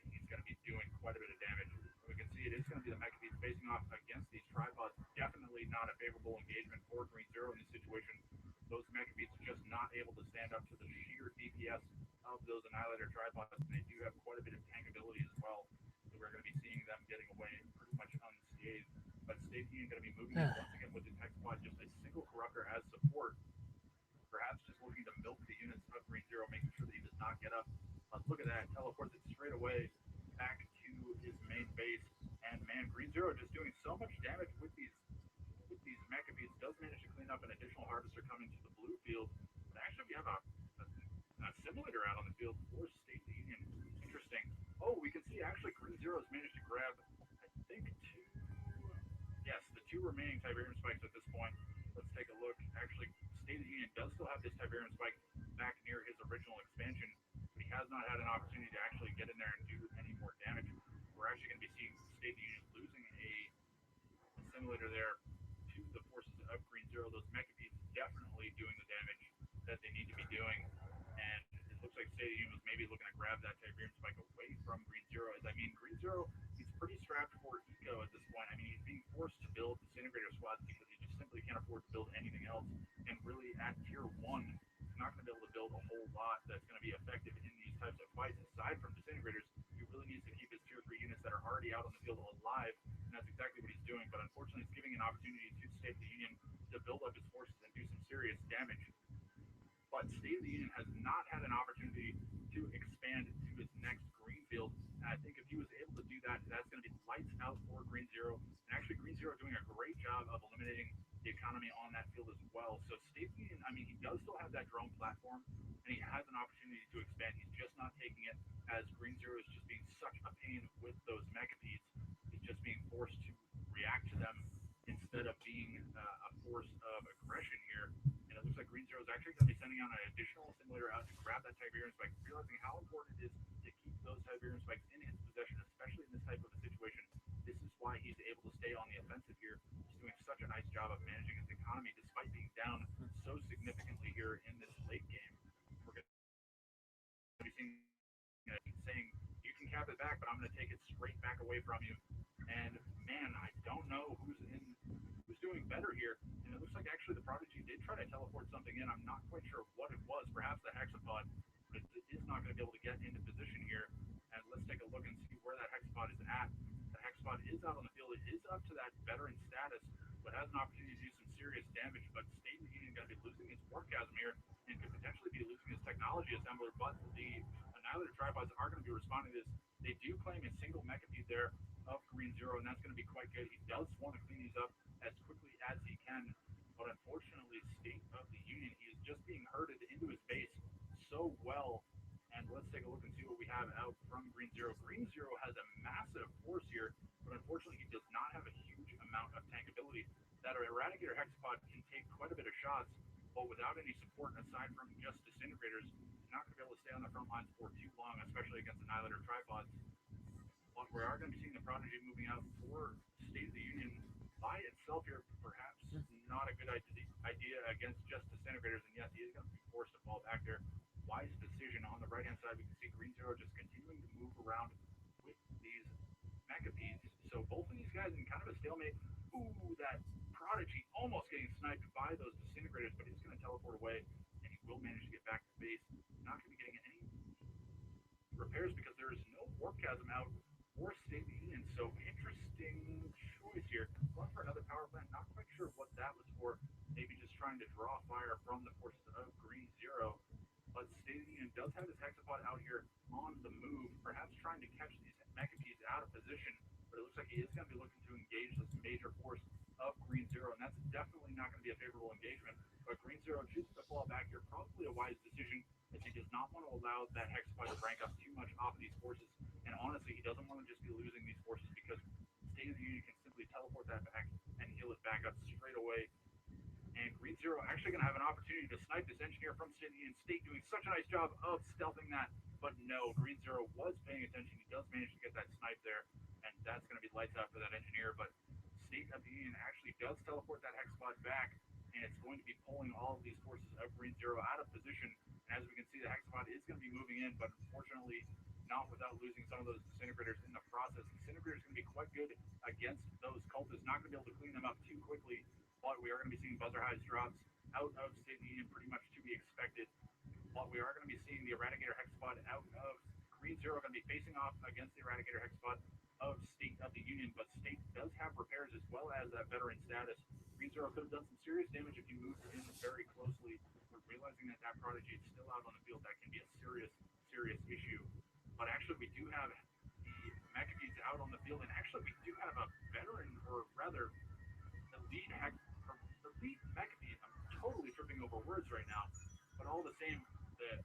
he's going to be doing quite a bit of damage. We can see it is going to be the Mechapedes facing off against these tripods. Definitely not a favorable engagement for Green Zero in this situation. Those Mechapedes just not able to stand up to the sheer DPS of those Annihilator tripods, and they do have quite a bit of tankability as well. So we're going to be seeing them getting away pretty much unscathed. But State Union going to be moving in once again with this Hexapod, just a single corruptor as support. Perhaps just looking to milk the units of Green Zero, making sure that he does not get up. Look at that, teleports it straight away back to his main base. And man, Green Zero just doing so much damage with these Mechapedes. Does manage to clean up an additional harvester coming to the blue field. But actually, we have a simulator out on the field for State of the Union. Interesting. Oh, we can see actually Green Zero's managed to grab, I think, yes, the two remaining Tiberium spikes at this point. Let's take a look. Actually, State of the Union does still have this Tiberium spike back near his original expansion, but he has not had an opportunity to actually get in there and do any more damage. We're actually going to be seeing State of the Union losing a simulator there to the forces of Green Zero. Those Mechapedes definitely doing the damage that they need to be doing. And it looks like State of the Union was maybe looking to grab that Tiberium spike away from Green Zero. As I mean, Green Zero, he's pretty strapped for eco at this point. I mean, he's being forced to build disintegrator squads because he just simply can't afford to build anything else. And really, at tier 1, he's not going to be able to build a whole lot that's going to be effective in these types of fights. Aside from disintegrators, he really needs to keep his tier 3 units that are already out on the field alive, and that's exactly what he's doing. But unfortunately, it's giving an opportunity to State of the Union to build up his forces and do some serious damage. But State of the Union has not had an opportunity to expand to his next greenfield. And I think if he was able to do that, that's going to be lights out for Green Zero. And actually, Green Zero doing a great platform, and he has an opportunity to expand. He's just not taking it, as Green Zero is just being such a pain with those megapedes. He's just being forced to react to them instead of being a force of aggression here. And it looks like Green Zero is actually going to be sending out an additional simulator out to grab that Tiberium Spike, realizing how important it is to keep those Tiberium Spikes in his possession, especially in this type of a situation. This is why he's able to stay on the offensive here. He's doing such a nice job of managing his economy despite being down so significantly here in this late game. We're going to be seeing saying, you can cap it back, but I'm going to take it straight back away from you. And man, I don't know who's doing better here. And it looks like actually the Prodigy did try to teleport something in. I'm not quite sure what it was. Perhaps the Hexapod, but it is not going to be able to get into position here. And let's take a look and see where that Hexapod is at. The Hexapod is out on the field. It is up to that veteran status, but has an opportunity to do some serious damage. But State of the Union going to be losing his Warpgasm here and could potentially be losing his technology assembler. But the Annihilator tripods are going to be responding to this. They do claim a single mechapede there of Green Zero, and that's going to be quite good. He does want to clean these up as quickly as he can, but unfortunately, State of the Union, he is just being herded into his base so well. And let's take a look and see what we have out from Green Zero. Green Zero has a massive force here, but unfortunately, he does not have a huge amount of tank ability. That Eradicator Hexapod can take quite a bit of shots, but without any support aside from just disintegrators, he's not going to be able to stay on the front lines for too long, especially against Annihilator tripods. But we are going to be seeing the Prodigy moving out for State of the Union by itself here. Perhaps not a good idea against just disintegrators, and yes, he is going to be forced to fall back there. Wise decision. On the right hand side, we can see Green Zero just continuing to move around with these mechapedes. So both of these guys in kind of a stalemate. Ooh, that Prodigy almost getting sniped by those disintegrators, but he's going to teleport away, and he will manage to get back to base. Not going to be getting any repairs because there is no Warpgasm out or State of the Union. So interesting choice here. Going for another power plant. Not quite sure what that was for. Maybe just trying to draw fire from the forces of Green Zero. But State of the Union does have his Hexapod out here on the move, perhaps trying to catch these mechapedes out of position. But it looks like he is going to be looking to engage this major force of Green Zero, and that's definitely not going to be a favorable engagement. But Green Zero chooses to fall back here, probably a wise decision, as he does not want to allow that Hexapod to rank up too much off of these forces. And honestly, he doesn't want to just be losing these forces because State of the Union can simply teleport that back and heal it back up straight away. And Green Zero actually going to have an opportunity to snipe this engineer from State of the Union. State doing such a nice job of stealthing that, but no, Green Zero was paying attention. He does manage to get that snipe there, and that's going to be lights out for that engineer. But State of the Union actually does teleport that Hexapod back, and it's going to be pulling all of these forces of Green Zero out of position. And as we can see, the Hexapod is going to be moving in, but unfortunately not without losing some of those disintegrators in the process. Disintegrators going to be quite good against those cultists. Not going to be able to clean them up too quickly, but we are going to be seeing Buzzer Highs drops out of State of the Union pretty much to be expected. But we are going to be seeing the Eradicator Hexapod out of Green Zero, going to be facing off against the Eradicator Hexapod of State of the Union. But State does have repairs as well as that veteran status. Green Zero could have done some serious damage if he moved in very closely. But realizing that that Prodigy is still out on the field, that can be a serious, serious issue. But actually, we do have the Mechabees out on the field, and actually, we do have a veteran, or rather, elite Maccabees. I'm totally tripping over words right now, but all the same, the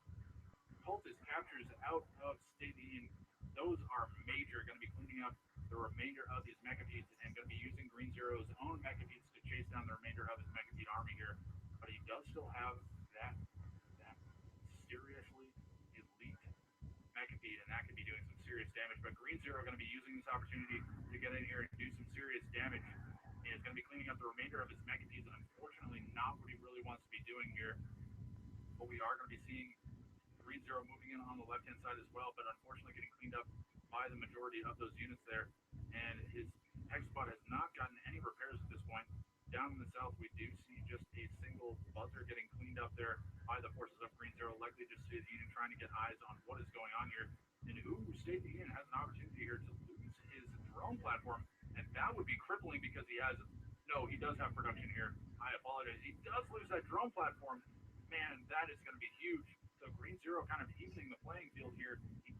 cultist captures out of State of the Union. Those are major. Going to be cleaning up the remainder of these Maccabees and going to be using Green Zero's own Maccabees to chase down the remainder of his Maccabee army here. But he does still have that seriously elite Maccabee, and that could be doing some serious damage. But Green Zero going to be using this opportunity to get in here and do some serious damage. And is going to be cleaning up the remainder of his Maccabees, and unfortunately not what he really wants to be doing here. But we are going to be seeing Green Zero moving in on the left-hand side as well, but unfortunately getting cleaned up by the majority of those units there. And his Hexapod has not gotten any repairs at this point. Down in the south, we do see just a single buzzer getting cleaned up there by the forces of Green Zero, likely just State of the Union trying to get eyes on what is going on here. And State of the Union has an opportunity here to lose his drone platform, and that would be crippling because he does have production here. I apologize. He does lose that drone platform. Man, that is going to be huge. So Green Zero kind of evening the playing field here. He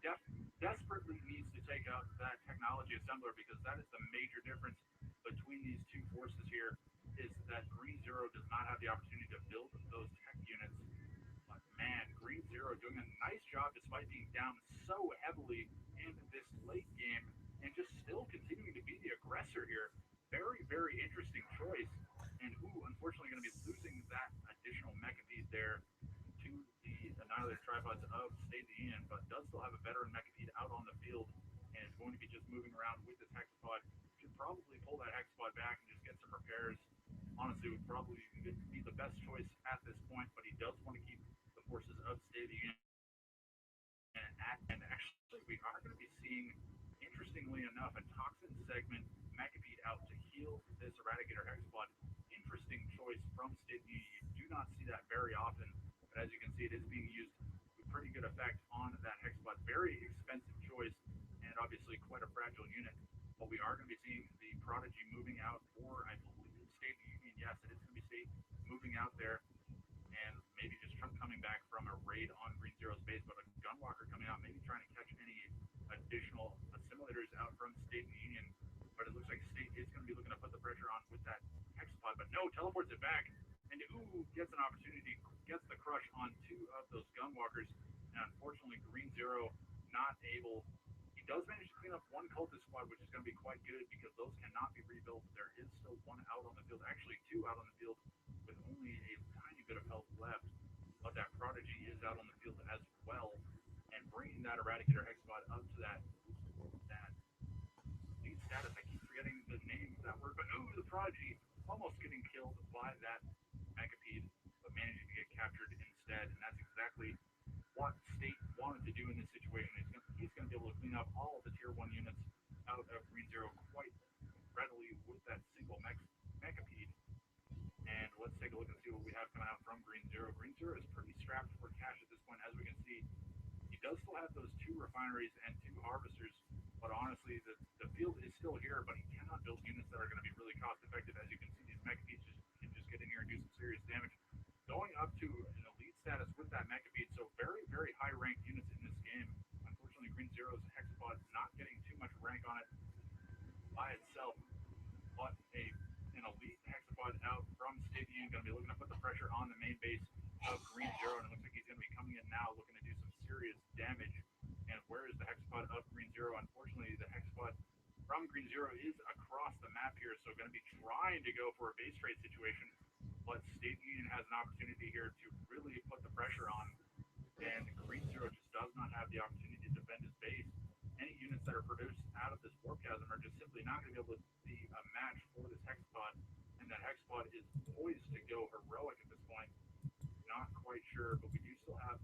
desperately needs to take out that technology assembler because that is the major difference between these two forces here is that Green Zero does not have the opportunity to build those tech units. But doing a nice job despite being down so heavily in this late game and just still continuing to be the aggressor here. Very, very interesting choice. And ooh, unfortunately, going to be losing that additional Mechapede there to the Annihilator Tripods of State of the Union, but does still have a veteran Mechapede out on the field and is going to be just moving around with this Hexapod. Should probably pull that Hexapod back and just get some repairs. Honestly, would probably be the best choice at this point, but he does want to keep the forces of State of the Union at. And actually, we are going to be seeing, interestingly enough, a Toxin segment Mechapede out to heal this Eradicator Hexapod. Interesting choice from State of the Union. You do not see that very often, but as you can see, it is being used with pretty good effect on that Hexapod. Very expensive choice, and obviously quite a fragile unit. But we are going to be seeing the Prodigy moving out for, I believe, State of the Union. Yes, it is going to be State moving out there and maybe just coming back from a raid on Green Zero's base, but a Gunwalker coming out, maybe trying to catch any additional assimilators out from State of the Union. But it looks like State is going to be looking to put the pressure on with that Hexapod, but no, teleports it back, and ooh, gets an opportunity, gets the crush on two of those Gunwalkers, and unfortunately Green Zero not able. He does manage to clean up one cultist squad, which is going to be quite good because those cannot be rebuilt. There is still one out on the field, actually two out on the field, with only a tiny bit of health left. But that Prodigy is out on the field as well, and bringing that Eradicator Hexapod up to that lead status. I keep forgetting the name of that word, but ooh, the Prodigy almost getting killed by that Megapede, but managing to get captured instead, and that's exactly what State wanted to do in this situation. He's going to be able to clean up all of the Tier 1 units out of Green Zero quite readily with that single Megapede. And let's take a look and see what we have coming out from Green Zero. Green Zero is pretty strapped for cash at this point, as we can see. He does still have those two refineries and two harvesters, but honestly, the field is still here, but he cannot build units that are going to be really cost effective. As you can see, these Mechabees can just get in here and do some serious damage. Going up to an elite status with that Mechabee, so very, very high ranked units in this game. Unfortunately, Green Zero's Hexapod not getting too much rank on it by itself, but an elite Hexapod out from State Union, going to be looking to put the pressure on the main base of Green Zero, and it looks like he's going to be coming in now looking to do some serious damage. And where is the Hexapod of Green Zero? Unfortunately, the Hexapod from Green Zero is across the map here, so going to be trying to go for a base trade situation, but State Union has an opportunity here to really put the pressure on, and Green Zero just does not have the opportunity to defend his base. Any units that are produced out of this warp chasm are just simply not going to be able to be a match for this Hexapod, and that Hexapod is poised to go heroic at this point. Not quite sure, but we do still have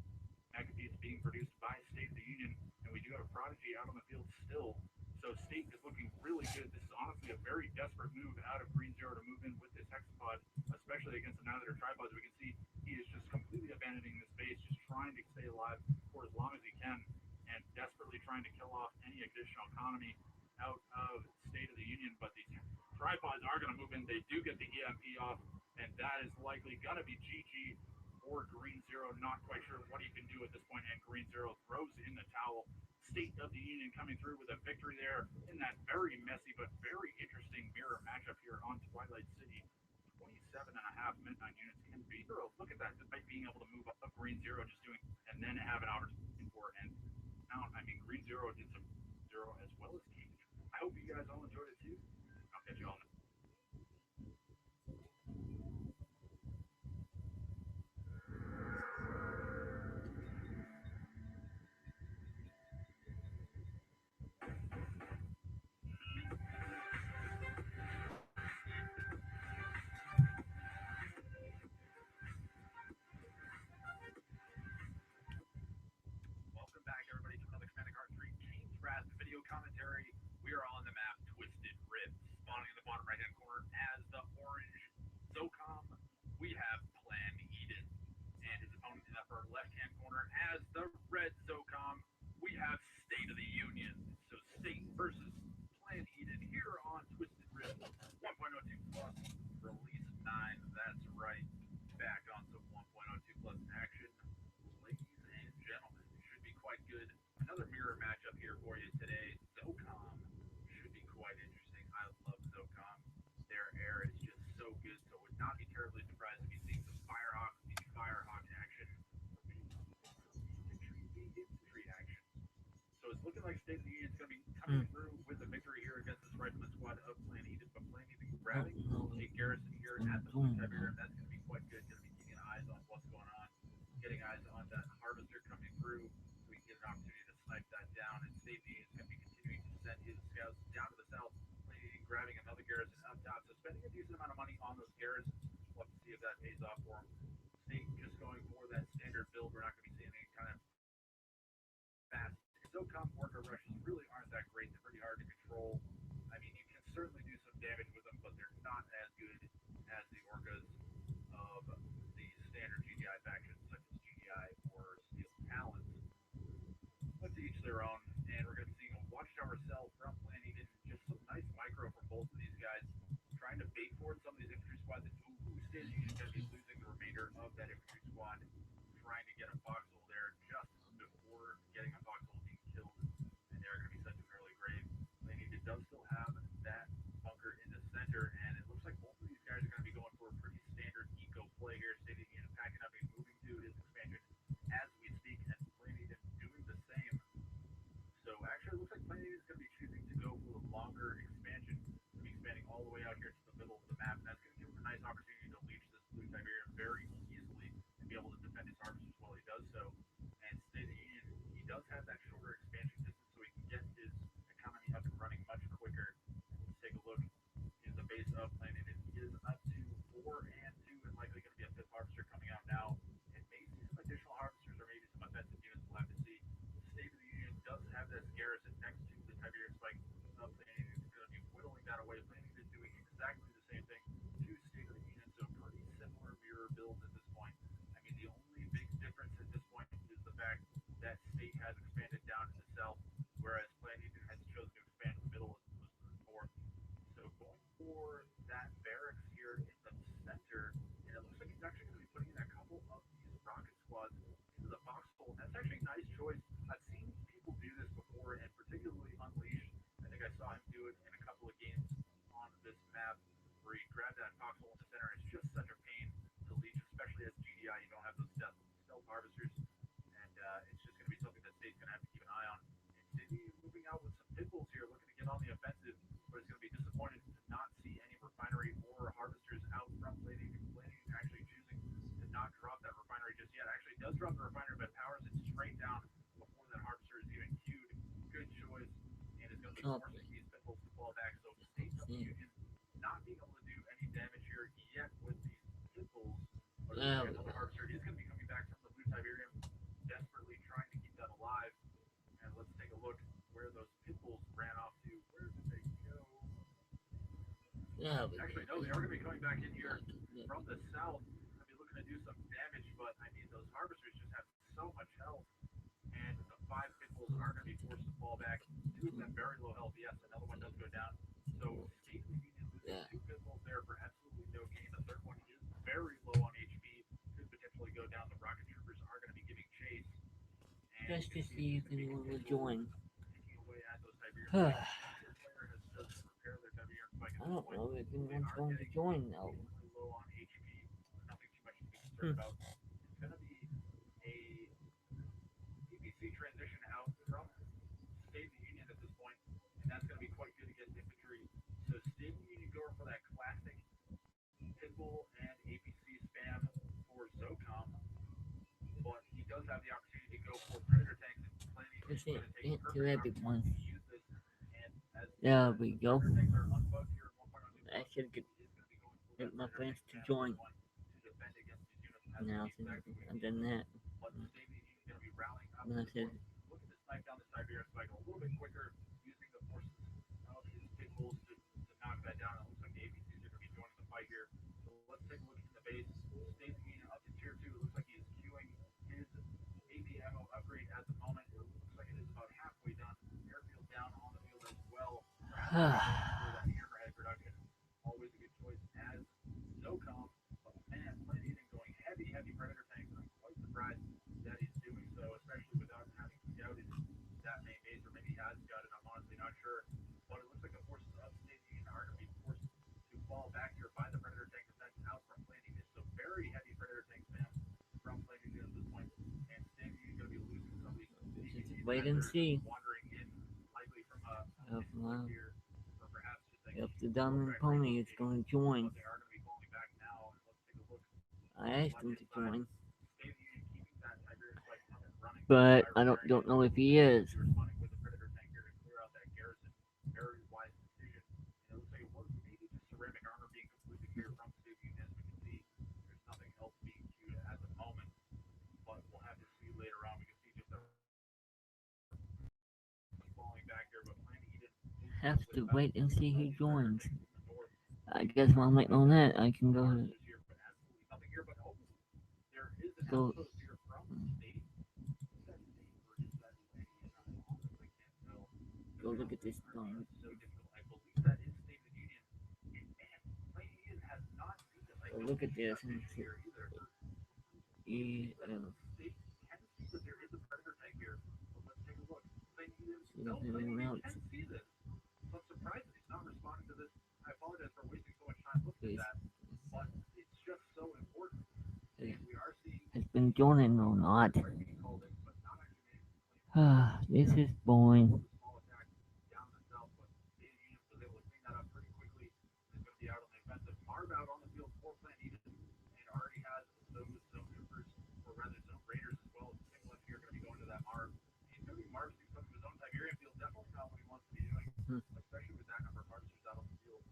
Macabees being produced by State of the Union, and we do have Prodigy out on the field still. So State is looking really good. This is honestly a very desperate move out of Green Zero to move in with this Hexapod, especially against Annihilator Tripods. We can see he is just completely abandoning this base, just trying to stay alive for as long as he can, and desperately trying to kill off any additional economy out of State of the Union. But these Tripods are going to move in. They do get the EMP off, and that is likely going to be GG or Green Zero. Not quite sure what he can do at this point, and Green Zero throws in the towel. State of the Union coming through with a victory there in that very messy but very interesting mirror matchup here on Twilight City. 27 and a half Midnight units can be zero. Look at that, despite being able to move up Green Zero, just doing, and then have an opportunity for and out. I mean, Green Zero did some zero as well as Cage. I hope you guys all enjoyed it too. I'll catch you all next. Welcome back, everybody, to another Command Card 3 King's Wrath video commentary. We are on the map Twisted Rift, spawning in the bottom right hand corner as the orange Zocom. We have Plan Eden, and his opponent in the upper left hand corner as the red Zocom. We have State of the Union. So State versus Plan Eden here on Twisted Rift 1.02 plus release 9. That's right. Back on some 1.02 plus action, ladies and gentlemen. Should be quite good. Another mirror matchup here for you today. Zocom should be quite interesting. I love Zocom. Their air is just so good, so would not be terribly surprised if you see some Firehawk action looking like State of the Union's going to be coming Hmm. through with a victory here against this Rifleman squad of Plan Eden, but Plan Eden Oh grabbing no, a garrison here I'm at the Blue doing that. Tiberium. That's going to be quite good. Going to be keeping eyes on what's going on, getting eyes on that harvester coming through so we can get an opportunity to snipe that down. And State of the Union is going to be continuing to send his scouts down to the south, Plan Eden grabbing another garrison up top. So spending a decent amount of money on those garrisons. We'll have to see if that pays off for him. State just going for that standard build. We're not going to be seeing any kind of fast. SOCOM orca rushes really aren't that great. They're pretty hard to control. I mean, you can certainly do some damage with them, but they're not as good as the orcas of the standard GDI factions, such as GDI or Steel Talons. But to each their own, and we're going to be seeing a Watchtower cell from Plan Eden. Just some nice micro from both of these guys, trying to bait forward some of these infantry squads. And State of the Union is going to be losing the remainder of that infantry squad, trying to get a foxhole there just before getting a foxhole being killed, and they're going to be such an early grave. Plan Eden does still have that bunker in the center, and it looks like both of these guys are going to be going for a pretty standard eco play here. State of the Union packing up and moving to his expansion as we speak, and Plan Eden doing the same. So actually, it looks like Planet is going to be choosing to go for the longer expansion. Going to be expanding all the way out here to the middle of the map, and that's going to give him a nice opportunity to leech this blue Tiberium very easily and be able to defend his harvesters while he does so. And State of the Union, he does have that shorter expansion distance, so he can get his economy up and running much quicker. And let's take a look in the base of Planet. He is up to 4 and 2, and likely going to be a fifth harvester coming out now. And may see some additional harvesters or maybe some offensive units. We'll have to see. State of the Union does have this garrison next to the Tiberium Spike. Planning is going to be whittling that away. Planning is doing exactly the same thing to State of the Union, so pretty similar mirror builds at this point. I mean, the only big difference at this point is the fact that State has expanded down to the south, whereas Planning has chosen to expand in the middle as opposed to the north. So going for that barracks here in the center, and it looks like he's actually going to be putting in a couple of these rocket squads into the foxhole. And that's actually a nice choice. I've seen people do this before, and particularly Unleashed. I think I saw him do it in a couple of games on this map where he grabbed that foxhole in the center. It's just such a pain to leech, especially as GDI. You don't have those stealth harvesters, and it's just going to be something that State's going to have to keep an eye on. And State moving out with some pit bulls here, looking to get on the offensive, but it's going to be disappointed to not see any refinery or harvesters out from Planning. Planning actually choosing to not drop that refinery just yet. Actually, does drop the refinery, but powers it straight down before that harvester is even queued. Good choice, and is going to be Copy. forcing these pit bulls to fall back. So State of the See. Union not being able to do any damage here yet with these pit bulls, but it looks There like we another go. harvester is going to be coming back from the blue Tiberium, desperately trying to keep that alive. And let's take a look where those pit bulls ran off to. Where did they go? There we Actually, no, go. they are going to be coming back in here Like it. from the south. I'll be looking to do some damage, but I mean, those harvesters just have so much health, and the five pit bulls are going to be forced to fall back. Two of them very low health. Yes, another one does go down. So State of the Union losing Yeah. two pit bulls there for absolutely no gain. The third one is very low on HP, could potentially go down. The rocket troopers are going to be giving chase, and you Just can to see it's see just if going to be anyone will pit bulls join. picking away at those Tiberium I spikes. Neither player has chosen to repair their Tiberium spike at this don't point, know if so they anyone's are going to getting join though. decently low on HP, but nothing too much to be concerned Hmm. about. It's going to be a ABC transition out from State of the Union at this point, and that's going to be quite good against infantry. So State of the Union going for that classic Pitbull and APC spam for Zocom, but he does have the opportunity to go for Predator tanks, and Planning is Push going it to take into perfect everyone. opportunity to use this. And as There we the go. Predator tanks are unbugged here in 1.02 I plus, should he is going to be going for that get my Predator friends tank to spam at this join. point to defend against these units, and that's going to Now be since exactly what he I've needs done to do. that. But State of the Union is going to be rallying up And I to the said, force, looking to snipe down the Siberian spike a little bit quicker, using the forces of his pit bulls to knock that down. It looks like the APCs are going to be joining the fight here. So let's take a look in the base. State of the Union up to tier 2. It looks like he is queuing his AP ammo upgrade at the moment. It looks like it is about halfway done. Airfield down on the field as well. Perhaps going for that hammerhead production. Always a good choice as SOCOM. But man, Planet Eden going heavy, heavy Predator tanks. I'm quite surprised that he's doing so, especially without having scouted that main base, or maybe he has scouted. I'm honestly not sure. But it looks like the forces of State Union are going to be forced to fall back here by the Predator tank defense out from Planet Union. So very heavy Predator tank spam from Planet Union at this point. And State Union is going to be losing some of these APCs wait as and they're just see. wandering in. Well, here, or perhaps just like if keep the going Diamond back Pony is relocating, going to but join, they are going to be falling back now. And let's take a look I on the asked left him hand to side. join, State of the Union keeping that Tiberius fight up and running. but I Byron Barry don't getting know a if little he bit is. antsy responding with a predator tank here to clear out that garrison. Very wise decision. And it looks like it was maybe just ceramic armor being completely cleared from State of the Union. As we can see, there's nothing else being queued at the moment, but we'll have to see later on. We can see just a falling back here, but Plan Eden is Have probably to about to wait and see all who these predator joins. tanks in the north. I Maybe guess even while I'm waiting trying on to that, I keep can the go harvesters here, but absolutely nothing here. But oh, there is an go outpost here from State. Is that State or is that Plan Eden? I honestly can't tell. The go look visuals at this are being thing. so difficult. I believe that is State of the Union. And man, Plan Eden has not seen this. I Go don't look at see this that and vision see. here either. It seems E that F. State can see that there is a predator tank here, but let's take a look. Plan Eden, See if no, Plan anyone Eden else can see this. So I'm surprised that he's not responding to this. I apologize for wasting so much time looking at is, that, but it's just so important. And we are seeing has the been joining or not. strike being called in, but not actually being able to claim on the map. This is There was boring. a small attack down in the south, but State Union was able to clean that up pretty quickly. And is going to be out on the offensive. Marv out on the field for Plan Eden, and already has those zone troopers, or rather zone raiders as well. Single here going to be going to that Marv. He's going to be Marv doing something of his own. Tiberian field definitely not what he wants to be doing, Hmm. especially with that number of harvesters out on the field.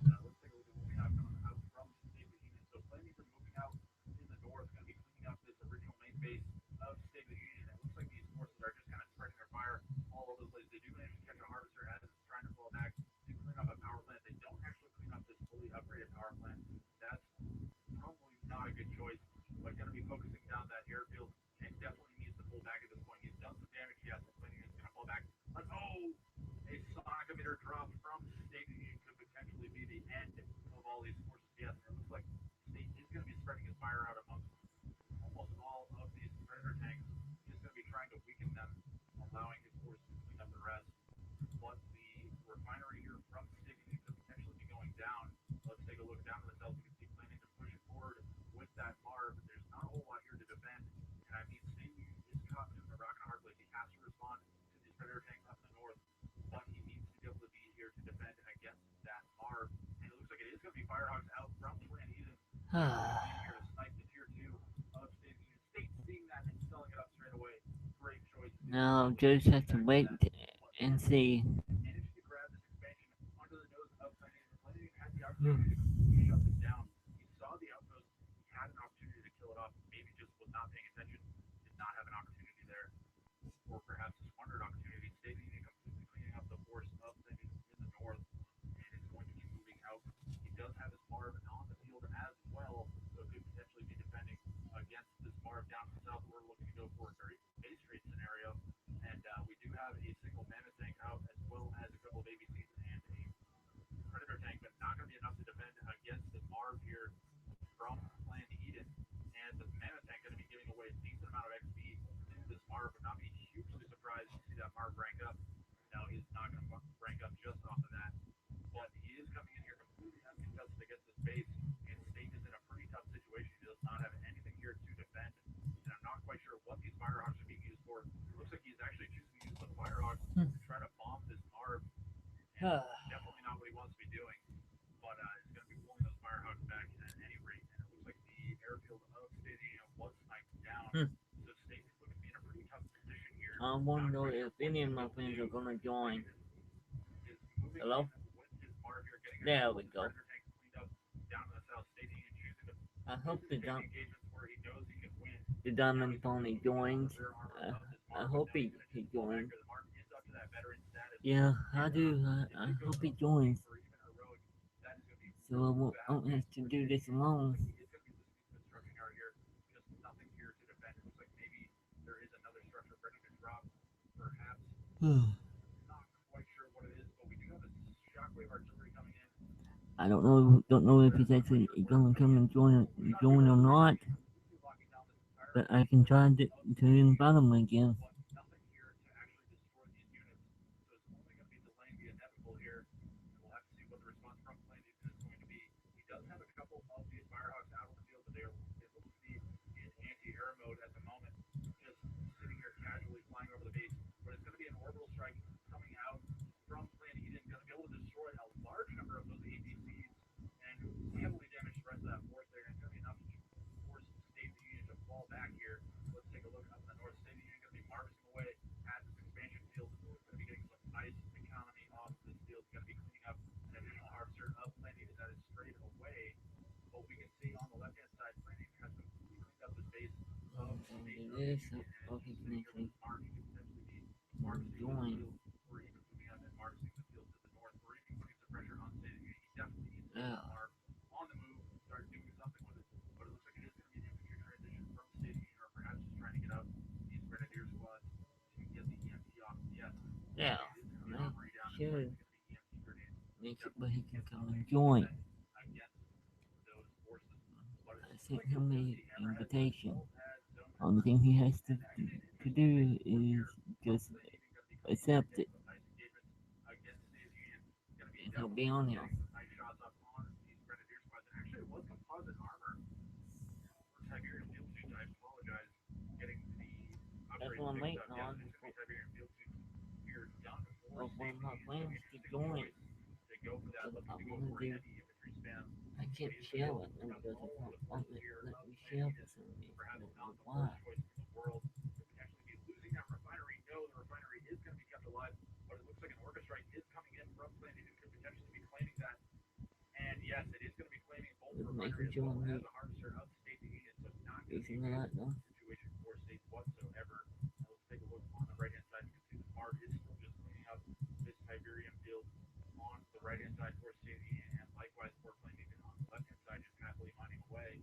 And let's take a look at what we have coming out from State of the Union. So Plan Eden moving out in the north, going to be cleaning up this original main base of State of the Union. It looks like these forces are just kind of spreading their fire all over the place. They do manage to catch a harvester as it's trying to fall back to clean up a power plant. They don't actually clean up this fully upgraded power plant. That's probably not a good choice, but going to be focusing down that airfield and definitely needs to pull back at this point. He's done some damage, yes, and planning is going to fall back. But oh, a sonic emitter drop from State Union could potentially be the end of all these forces. Yes, and it looks like State is going to be spreading his fire out amongst almost all of these predator tanks. He's going to be trying to weaken them, allowing his forces to clean up the rest. But the refinery here from State Union could potentially be going down. Let's take a look down to the south. You can see planning to push forward with that Marv. There's not a whole lot here to defend. And I mean, State Union is caught between a rock and a hard place. He has to respond to these predator tanks up in the north, but he needs to be able to be here to defend against that Marv. And it looks like it is going to be Firehawks out from Plan Eden. Definitely coming in here to snipe the tier 2 of State Union. State seeing that and selling it up straight away. Great choice. He's going to be Now able to just have to piggyback on wait that. But and Plan Eden see. managed to grab this expansion under the nose of Plan Eden. Plan Eden had the opportunity to completely shut this down. He saw the outpost. He had an opportunity to kill it off. Maybe just was not paying attention. Did not have an opportunity there, or perhaps a squandered opportunity. State of the Union completely cleaning up the force of Plan Eden in the north, and is going to be moving out. He does have his Marv on the field as well, so could potentially be defending against this Marv down to the south. We're looking to go for a very base trade scenario, and we do have a single mammoth tank out as well as a couple of ABCs and a predator tank, but not going to be enough to defend against the Marv here from Plan Eden. And the mammoth tank going to be giving away a decent amount of XP to this Marv. Would not be hugely surprised to see that Marv rank up. No, he's not going to rank up just off of that, but he is coming in here completely uncontested against this base, and State is in a pretty tough situation. He does not have anything here to defend, and I'm not quite sure what these Firehawks are being used for. It looks like he's actually choosing to use the Firehawks to try to bomb this Marv, and definitely not what he wants to be doing, but he's going to be pulling those Firehawks back at any rate, and it looks like the airfield of State Union was sniped down, so State is looking to be in a pretty tough position here. I Not want to quite know sure if what he's any going of to be my able to friends do. are gonna Plan join. Eden is moving in Hello? with his Marv here, getting a There couple of we his go. predator tanks cleaned up down in the south. State Union choosing to I hope choosing to take the engagements where he knows he can win. the And now he's Diamond going to be Pony moving in on the joins. rear armor of this I Marv, but hope now he's going to he just fall back joins. here. The Marv is up to that veteran status, Yeah, and I do. if I it goes hope he above elite joins. or even heroic, that is going to be So I really won't, bad I won't news have for to State do this Union. Looks like alone. he is going to be losing some construction out here. Just nothing here to defend. It looks like maybe there is another structure ready to drop, perhaps. Not quite sure what it is, but we do have a shockwave artillery coming in. I don't know if he's Not quite actually sure what it's gonna going to come be. and Shockwave join or artillery not. coming in, completely locking down this entire But I can area try of to State Union, invite him again. but nothing here to actually destroy these units. So it's only going to be delaying the inevitable here. And we'll have to see what the response from Plan Eden is going to be. He does have a couple of these Firehawks out on the field, but it looks to be in anti-air mode at the moment, just sitting here casually flying over the base. But it's going to be an orbital strike coming out from Plan Let's and hope just he sitting can here with actually this Marv, he could potentially be harvesting the join. field, or even moving up and harvesting the field to the north, or even putting some pressure on State of the Union. He definitely needs to get Yeah, this Marv on the move, start doing something with it. But it looks like it is going to be an infantry transition from State of the Union, or perhaps just trying to get out these Grenadier squads to get the EMP off. Yes, it looks yeah. like it is going to be an Make armory down. It's sure likely going to be EMP grenades. make it where Definitely he needs to can get come something and to join. defend against those forces. But it I looks sent like he'll him just the see hammerheads as invitation. well as zone Only members. thing he has And actually an to interesting big do force is here from just Flint even going to be coming in here and accept getting it, some nice engagements against State of the Union. Going to be and he'll be definitely on here. getting some nice shots up on these Grenadier squads. And actually it was composite armor for Siberian field suits. I apologize getting the That's upgrades what I'm mixed waiting up. Yes, on. it is going to be Siberian field suits here done for Of one State of of the my Union. So plans to interesting join. choice to go for that, But looking I to go want for to do. heavy infantry spam. I But kept he's going to be able shelling to them move out because it's all of not the on forces it. here Let of me Planet shell for Eden. some reason. I Perhaps don't not know the why. worst choice for the world. Could potentially be losing that refinery. No, the refinery is going to be kept alive, but it looks like an orca strike is coming in from Planet Eden. Could potentially be claiming that. And yes, it is going to be claiming both the Just refinery making as sure well I'm as a harvester of State of the Union. So not going to be a using a good lot though. situation for State whatsoever. Let's take a look on the right hand side. You can see this Marv is still just cleaning up this Tiberium field on the right hand side for State of the Union, and likewise for Planet Eden on the left hand side, just happily mining away.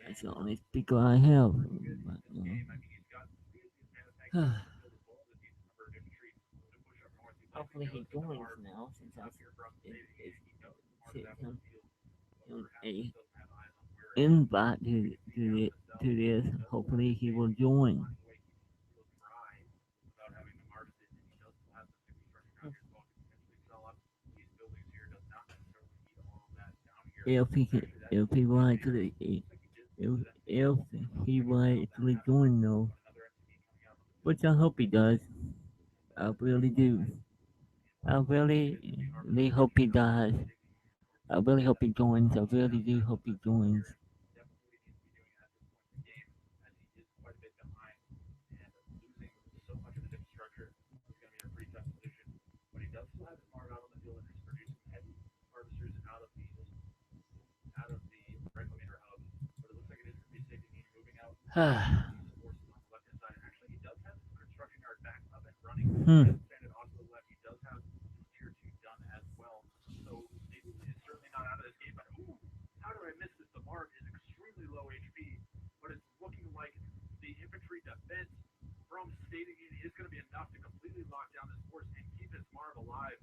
That's And the only looking speaker I have. pretty good in But, this game. I mean, he's got some decent amount of tank uh, back on the field as well as a decent number of infantry to push up north. He likely hopefully he knows that the joins Marv now is since I up here from State of the it, Union. He knows that the Marv is sent out in the him, field, but him perhaps just a doesn't have eyes on where it is. invite We can see down in the south, to this. he does still have Hopefully his he base. will He's still join. mining away, keeping the field dry without having the Marv sit, and he does still have some infrastructure down here as well. Could potentially sell up these buildings here. Does not necessarily need all of that down here. And actually, that If he will MCB banner, actually it looks like he did lose if his MCB at one point. Not he quite will sure how that actually happened, join though, but another MCB coming out on the field which for I hope he State of the does. Union. And I looks really like do. I it is going to be really harvesting hope he heavy now for does. State of the Union. I really And hope he looks like joins. he's I going to really have to do have hope some he sensible joins. here, and definitely what he needs to be doing at this point in the game, as he is quite a bit behind, and losing so much of his infrastructure is going to be in a pretty tough position. But he does still have his Marv out on the field and is producing heavy harvesters out of the reclamator hub. But it looks like it is going to be State of the Union moving out these forces on the left hand side. And actually, he does have his construction yard back up and running. He Hmm. has expanded off to the left. He does have his tier two done as well. So State of the Union is certainly not out of this game. But ooh, how did I miss this? The Marv is extremely low HP, but it's looking like the infantry defense from State of the Union is going to be enough to completely lock down this force and keep his Marv alive.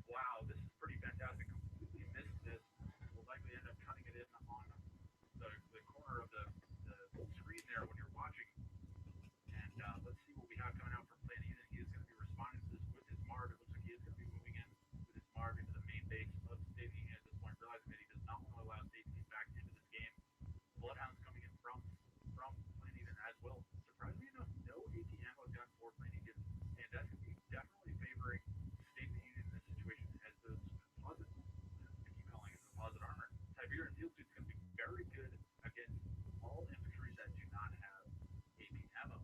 Wow, this is pretty fantastic. Completely missed this. Will likely end up cutting it in on the corner of the screen there when you're watching. And let's see what we have coming out from Planet Eden. He is going to be responding to this with his Marv. It looks like he is going to be moving in with his Marv into the main base of State of the Union at this point, realizing that he does not want to allow State to get back into this game. Bloodhounds coming in from Planet Eden as well. Surprisingly enough, no AT ammo gun for Planet Eden, and that's going to be definitely favoring State of the Union in this situation as those composite, I keep calling it composite armor, Tiberian field suits going to be very good against all infantry that do not have AP ammo.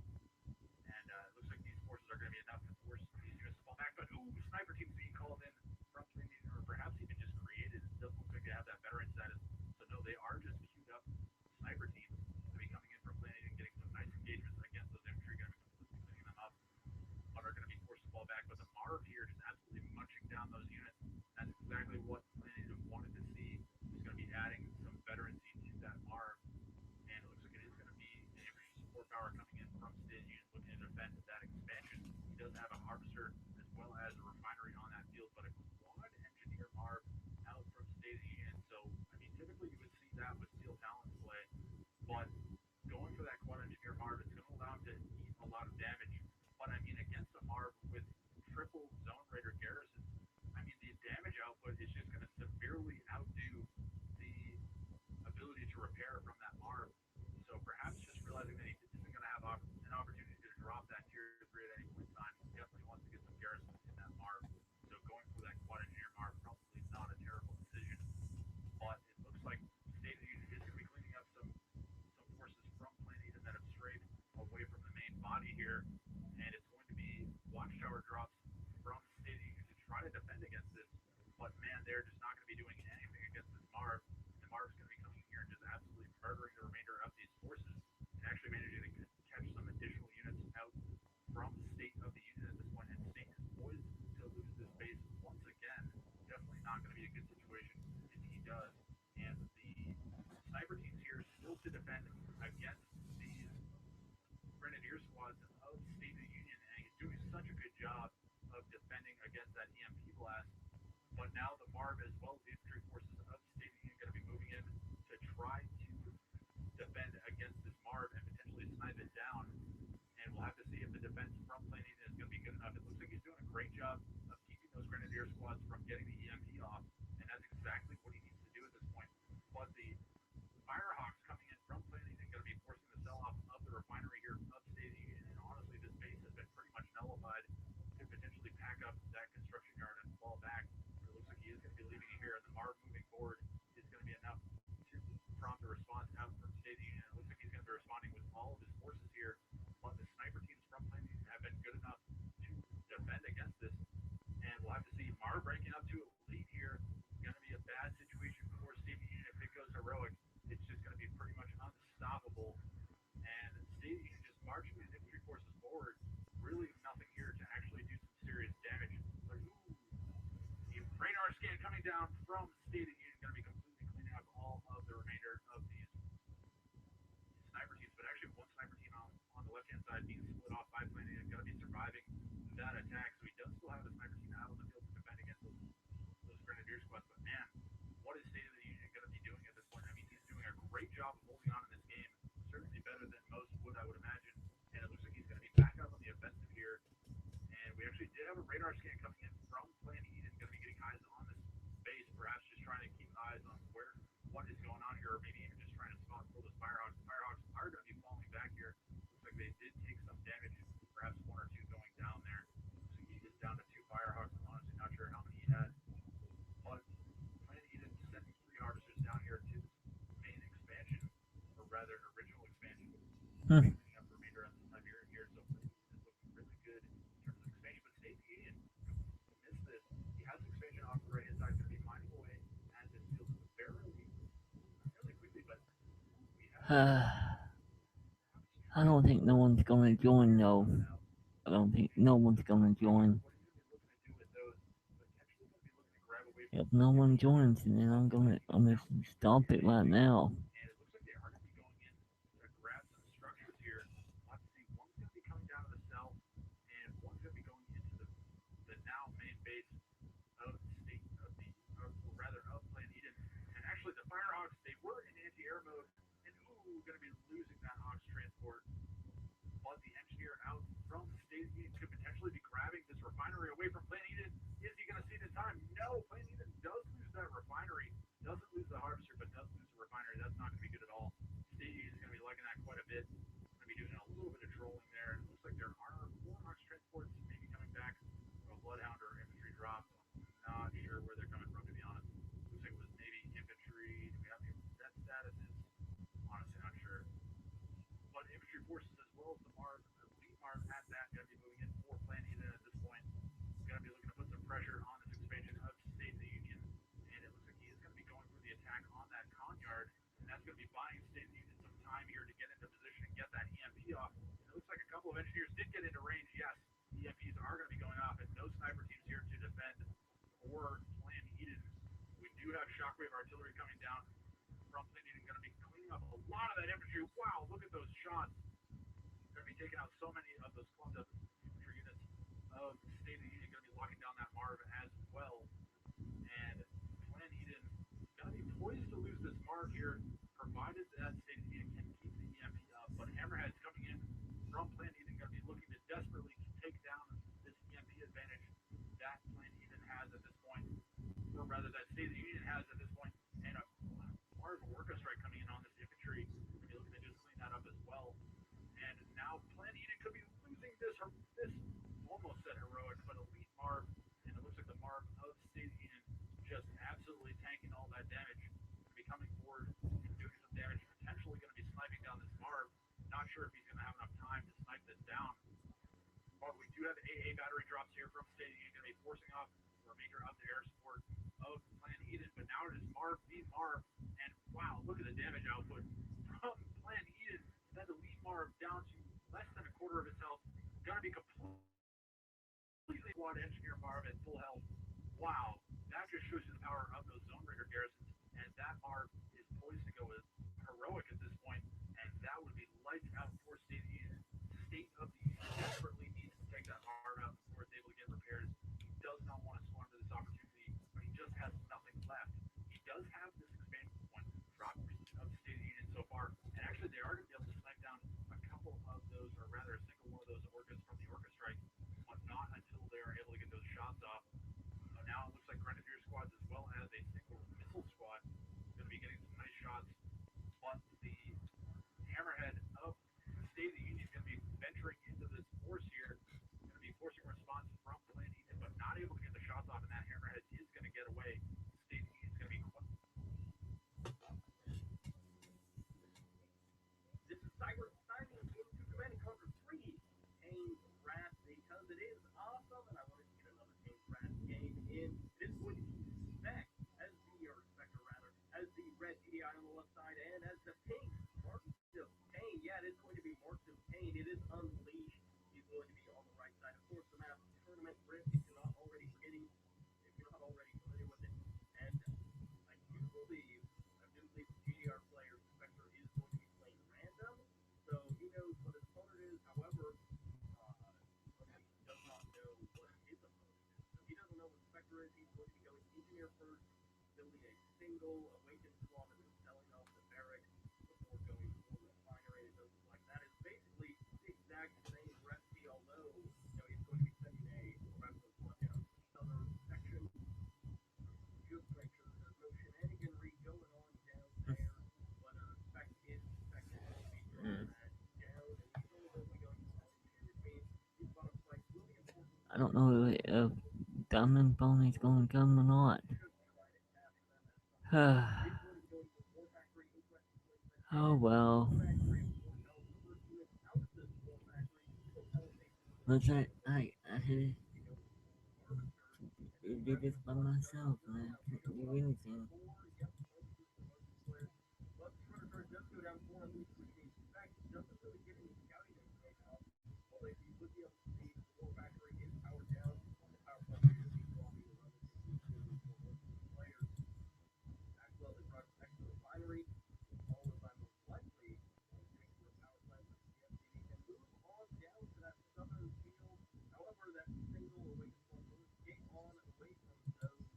And it looks like these forces are going to be enough to force these units to fall back. But ooh, sniper teams being called in from Planet Eden, or perhaps even just created. It doesn't look like they have that veteran status. So no, they are just queued up sniper teams to be coming in from Planet Eden, getting some nice engagements against those infantry, going to be completely cleaning them up, but are going to be forced to fall back. But the Marv here just absolutely munching down those units. And that's exactly what Planet Eden wanted to see. Was going to be adding some veterancy to that Marv, and it looks like it is going to be an infantry support power coming in from State Union looking to defend that expansion. He does have a harvester as well as a refinery on that field, but a quad engineer Marv out from State Union. So, I mean, typically you would see that with Steel Talons play, but going for that quad engineer Marv, it's going to allow him to eat a lot of damage. But I mean, against a Marv with triple Zone Raider garrisons, I mean, the damage output is just going to severely outdo the ability to repair from that Marv. So perhaps just realizing that he isn't going to have an opportunity to drop that tier 3 at any point in time, he definitely wants to get some garrisons in that Marv. So going for that quad engineer Marv probably not a terrible decision. But it looks like State of the Union is going to be cleaning up some forces from Planet Eden that have strayed away from the main body here, and it's going to be watchtower drops from State of the Union to try to defend against this. But man, they're just not going to be doing anything against this Marv. And the Marv's going to be coming in here and just absolutely murdering the remainder of these forces, and actually managing to catch some additional Grenadier squads of State of the Union, and he's doing such a good job of defending against that EMP blast. But now the Marv, as well as the infantry forces of State of the Union, are going to be moving in to try to defend against this Marv and potentially snipe it down. And we'll have to see if the defense from Plain Eden is going to be good enough. It looks like he's doing a great job of keeping those Grenadier squads from getting the EMP off, and that's exactly what he needs to do at this point. But the Firehawks coming in from Plain Eden going to be forcing the sell-off of the refinery here of State of the Union, and honestly, this base has been pretty much nullified to potentially pack up that construction yard and fall back. But it looks like he is going to be leaving it here, and the Marv moving forward is going to be enough to prompt a response out from State of the Union. It looks like he's going to be responding with all of his forces here, but the sniper teams from Plain Eden have been good enough to defend against this, and we'll have to see. Marv ranking up to elite here. Going to be a bad situation for State of the Union if it goes heroic. It's just going to be pretty much unstoppable. And State of the Union just marching his infantry forces forward. Really nothing here to actually do some serious damage. But ooh, the radar scan coming down from State of the Union going to be completely cleaning up all of the remainder of these sniper teams. But actually, one sniper team on the left hand side being split off by Planet and going to be surviving that attack. So he does still have a sniper team out on the field to defend against those Grenadier squads. But man, what is State of the Union going to be doing at this point? I mean, he's doing a great job of holding on in this game. Certainly better than most would, I would imagine. And it looks like he's going to be back up on the offensive here. And we actually did have a radar scan coming in from Planet Eden, going to be getting eyes on this base, perhaps just trying to keep eyes on what is going on here, or maybe even just trying to spot pull those Firehawks. Firehawks are going to be falling back here. Looks like they did take some damage, perhaps one or two going down there. Looks like he is down to two Firehawks. I'm honestly not sure how many he had. But Planet Eden sending three harvesters down here to this main expansion, or rather original expansion. Going to be Hmm. cleaning up the remainder of the Siberian here, so Planet Eden is looking really good in terms of expansion. But State of the Union missed this. He has expansion off the right hand side, going to be mining away as it feels fairly quickly. But ooh, we have have I don't strength think no one's gonna join here though. coming out. I don't think Maybe no he's one's looking to gonna take out. join. What he's going to be looking to do with those, potentially going to be looking to grab away from If some no one infantry joins, then of Planet Eden I'm gonna down towards the stop it right CIA base. now. And it looks like they are going to be going in to grab some structures here. We'll have to see. One's going to be coming down to the south, and one's going to be going into the now main base of state of the, or rather of Planet Eden. And actually, the Firehawks, they were in anti-air mode, and ooh, going to be losing that Ox transport. But the engineer out from State of the Union could potentially be grabbing this refinery away from Planet Eden. Is he going to see the time? No, Planet Eden does lose that refinery. Doesn't lose the harvester, but does lose the refinery. That's not going to be good at all. State of the Union is going to be liking that quite a bit. Going to be doing a little bit of trolling there. And it looks like there are four Ox transports maybe coming back from a Bloodhound or infantry drop. So I'm not sure where they're coming from, to be honest. Looks like it was maybe infantry. Do we have any red statuses? Honestly, not sure. But infantry forces as well as the Marv, the lead Marv at that, going to be moving in for Planet Eden at this point. Going to be looking to put some pressure on this expansion of State of the Union. And it looks like he is going to be going for the attack on that con yard. And that's going to be buying State of the Union some time here to get into position and get that EMP off. And it looks like a couple of engineers did get into range. Yes, EMPs are going to be going off, and no sniper teams here to defend for Planet Eden. We do have shockwave artillery coming down from Planet Eden, going to be cleaning up a lot of that infantry. Wow, look at those shots. Going to be taking out so many of those clumped up infantry units of State of the Union. Going to be locking down that Marv as well. And Planet Eden going to be poised to lose this Marv here, provided that State of the Union can keep the EMP up. But Hammerhead's coming in from Planet Eden, going to be looking to desperately take down this EMP advantage that Planet Eden has at this point, or rather that State of the Union has at this point. And a Marv Orca strike coming in on this infantry. Going to be looking to just clean that up as well. And now Planet Eden could be losing this almost said heroic, but elite Marv. And it looks like the Marv of State of the Union just absolutely tanking all that damage. Going to be coming forward and doing some damage. Potentially going to be sniping down this Marv. Not sure if he's going to have enough time to snipe this down. But we do have AA battery drops here from State of the Union. Going to be forcing off the remainder of the air support of Planet Eden. But now it is Marv v Marv. And wow, look at the damage output from Planet Eden. Then the lead Marv down to less than a quarter of his health. Going to be completely squad engineer Marv at full health. Wow, that just shows you the power of those Zone Breaker garrisons. And that Marv is poised to go as heroic at this point, and that would be lights out for State of the Union. state of the union desperately needs to take that heart out before it's able to get repaired. He does not want to squander this opportunity, but he just has nothing left. He does have this expansion point from of the State of the Union so far, and actually they are going to be able to snipe down a couple of those, or rather a single one of those orcas from the orca strike, but not until they are able to get those shots off. So now it looks like Grenadier squads as well as a single missile squad going to be getting some nice shots, but the hammerhead of the State of the Union is going to be venturing into this force here, going to be forcing a response from Plan Ethan, but not able to get the shots off, and that hammerhead is going to get away. The State of the Union is going to be. This is Cyber signing into Command and Conquer 3, Kane's Wrath, because it is awesome, and I wanted to get another Kane's Wrath game in. It is going to be Spec as the, or Spectre rather, as the red PDI on the left side, and as the pink Marked of Pain. Yeah, it is going to be Marked of Pain. It is Unleashed. He's going to be on the right side. Of course, the map Tournament Rift, if you're not already forgetting, if you're not already familiar with it. And I do believe, GDR players, Spectre is going to be playing random, so he knows what his opponent is. However, Unleashed does not know what his opponent is. So he doesn't know what Spectre is. He's going to be going Engineer first, building a single Awakened Squad, and then selling off the barracks before going for Refinery. It does look like that is basically the exact same recipe, although he's going to be sending a Revenant Squad down to the southern section just to make sure that there's no shenaniganry going on down there. But Spec is expected to be throwing that down, and he's only going to be going for one engineer, which means these bottom spikes will be important I don't know if Diamond Pony's gonna come or not. should try to capture them at some point. He's going to be going for War Factory, interesting placement, Oh and well. War Factory, of course, now the first units out of this War Factory will elevate to the Let's War I had to be going for Harvester, and to then do back this to by Shredder myself, Shredder. man. Now, I can't Shredder do 1 anything. 4, yep, Harvester for most of the players. But the Shredder does go down 4 Unleashed, which means Spec doesn't really get any scouting information off. Although you would be able to see the War Factory is powered down, and the power plant should be dropping relatively soon for most of the players. Maxwell is running next to the refinery, followed by most likely the nuclear power plant with the CFCD, and move on down to that southern field. However, that single Awakened Squad will escape on away from those.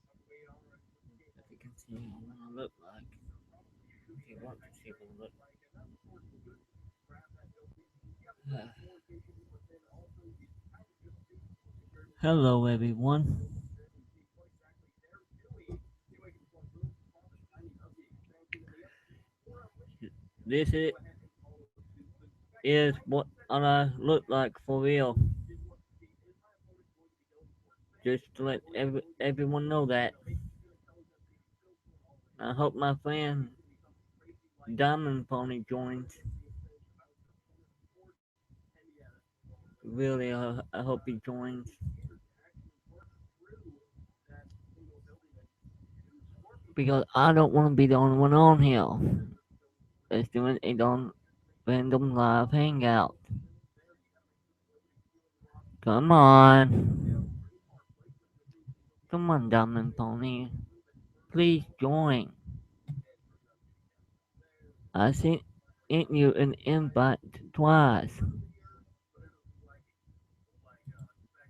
Away already with the escape If on you from can see those. what I look like. They're probably If shooting you that want to see texture, what it I looks look like, and that's of course good to grab that building. You got the like. first floor in case you need, but then also you kind of just see security as well. Hello But once you everyone. build this in and see what exactly they're doing, the Awakened Squad will spawn the timing of the expansion, and yep, for Unleashed, they This will go ahead and follow suit. But Spec is might what set up I a look camp. like for He real. did want to see, is my opponent going to be going for Just expansion, to or is let he going to be going for everyone know that. making some intelligence that he's built one already? I hope my Looks like friend it's going to be something crazy like Diamond Pony Refinery joins. as the expansion about his opponent, of course. And yeah, that's the moment when Really, I hope he it's going to joins be here to actually work through that single building and two Scorpion because tanks I don't want to be the only one on here. as they're filling the bridge. Let's do it So on just make sure that random live hangout. all the builds there, you got to make sure that nobody's stealing you off. Come Spec is going to go down on. pretty far placement, which means he will be Come able to on, make his Diamond way just Pony. a little bit further Please south join. and bring that maybe down there. I Get sent the refinery out you to an the side. invite Not twice. earlier, but it looks like Spec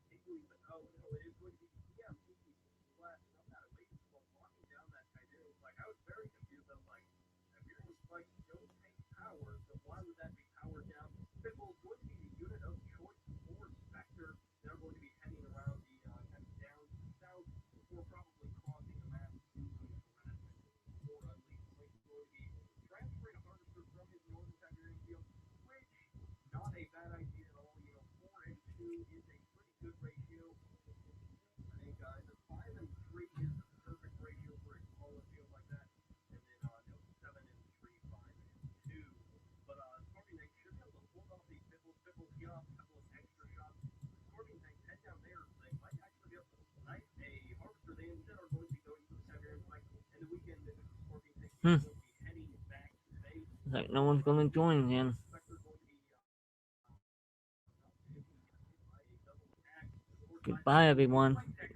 Equally, but oh no, it is going to be EMP slash from that Awakened Squad locking down that Titanium spike. I was very confused. I was like, Tiberium spikes don't take power, so why would that be powered down? Pitbull is going to be the unit of choice for Spectre. They're going to be heading around the kind of down to the south before probably crossing the map to go to harassment for Unleashed. Unleashed is going to be transferring a harvester from his northern Tiberium field, which not a bad idea at all. 4 and 2 is a pretty good ratio. I think the 5 and 3 is the perfect ratio for a smaller field like that. And then no 7 and 3, 5 and 2. But Scorpion Tank should be able to hold off these Pipples. Pipples get off a couple of extra shots. The Scorpion Tanks head down there. They might actually be able to snipe a harvester. They instead are going to be going for the Tiberium spike. And the weekend the Scorpion Tank is Hmm. going to be heading back to base. Like no one's gonna join him. Spectre going to be not if he gets hit by a double attack. Of course, by that Goodbye, double everyone. light tech.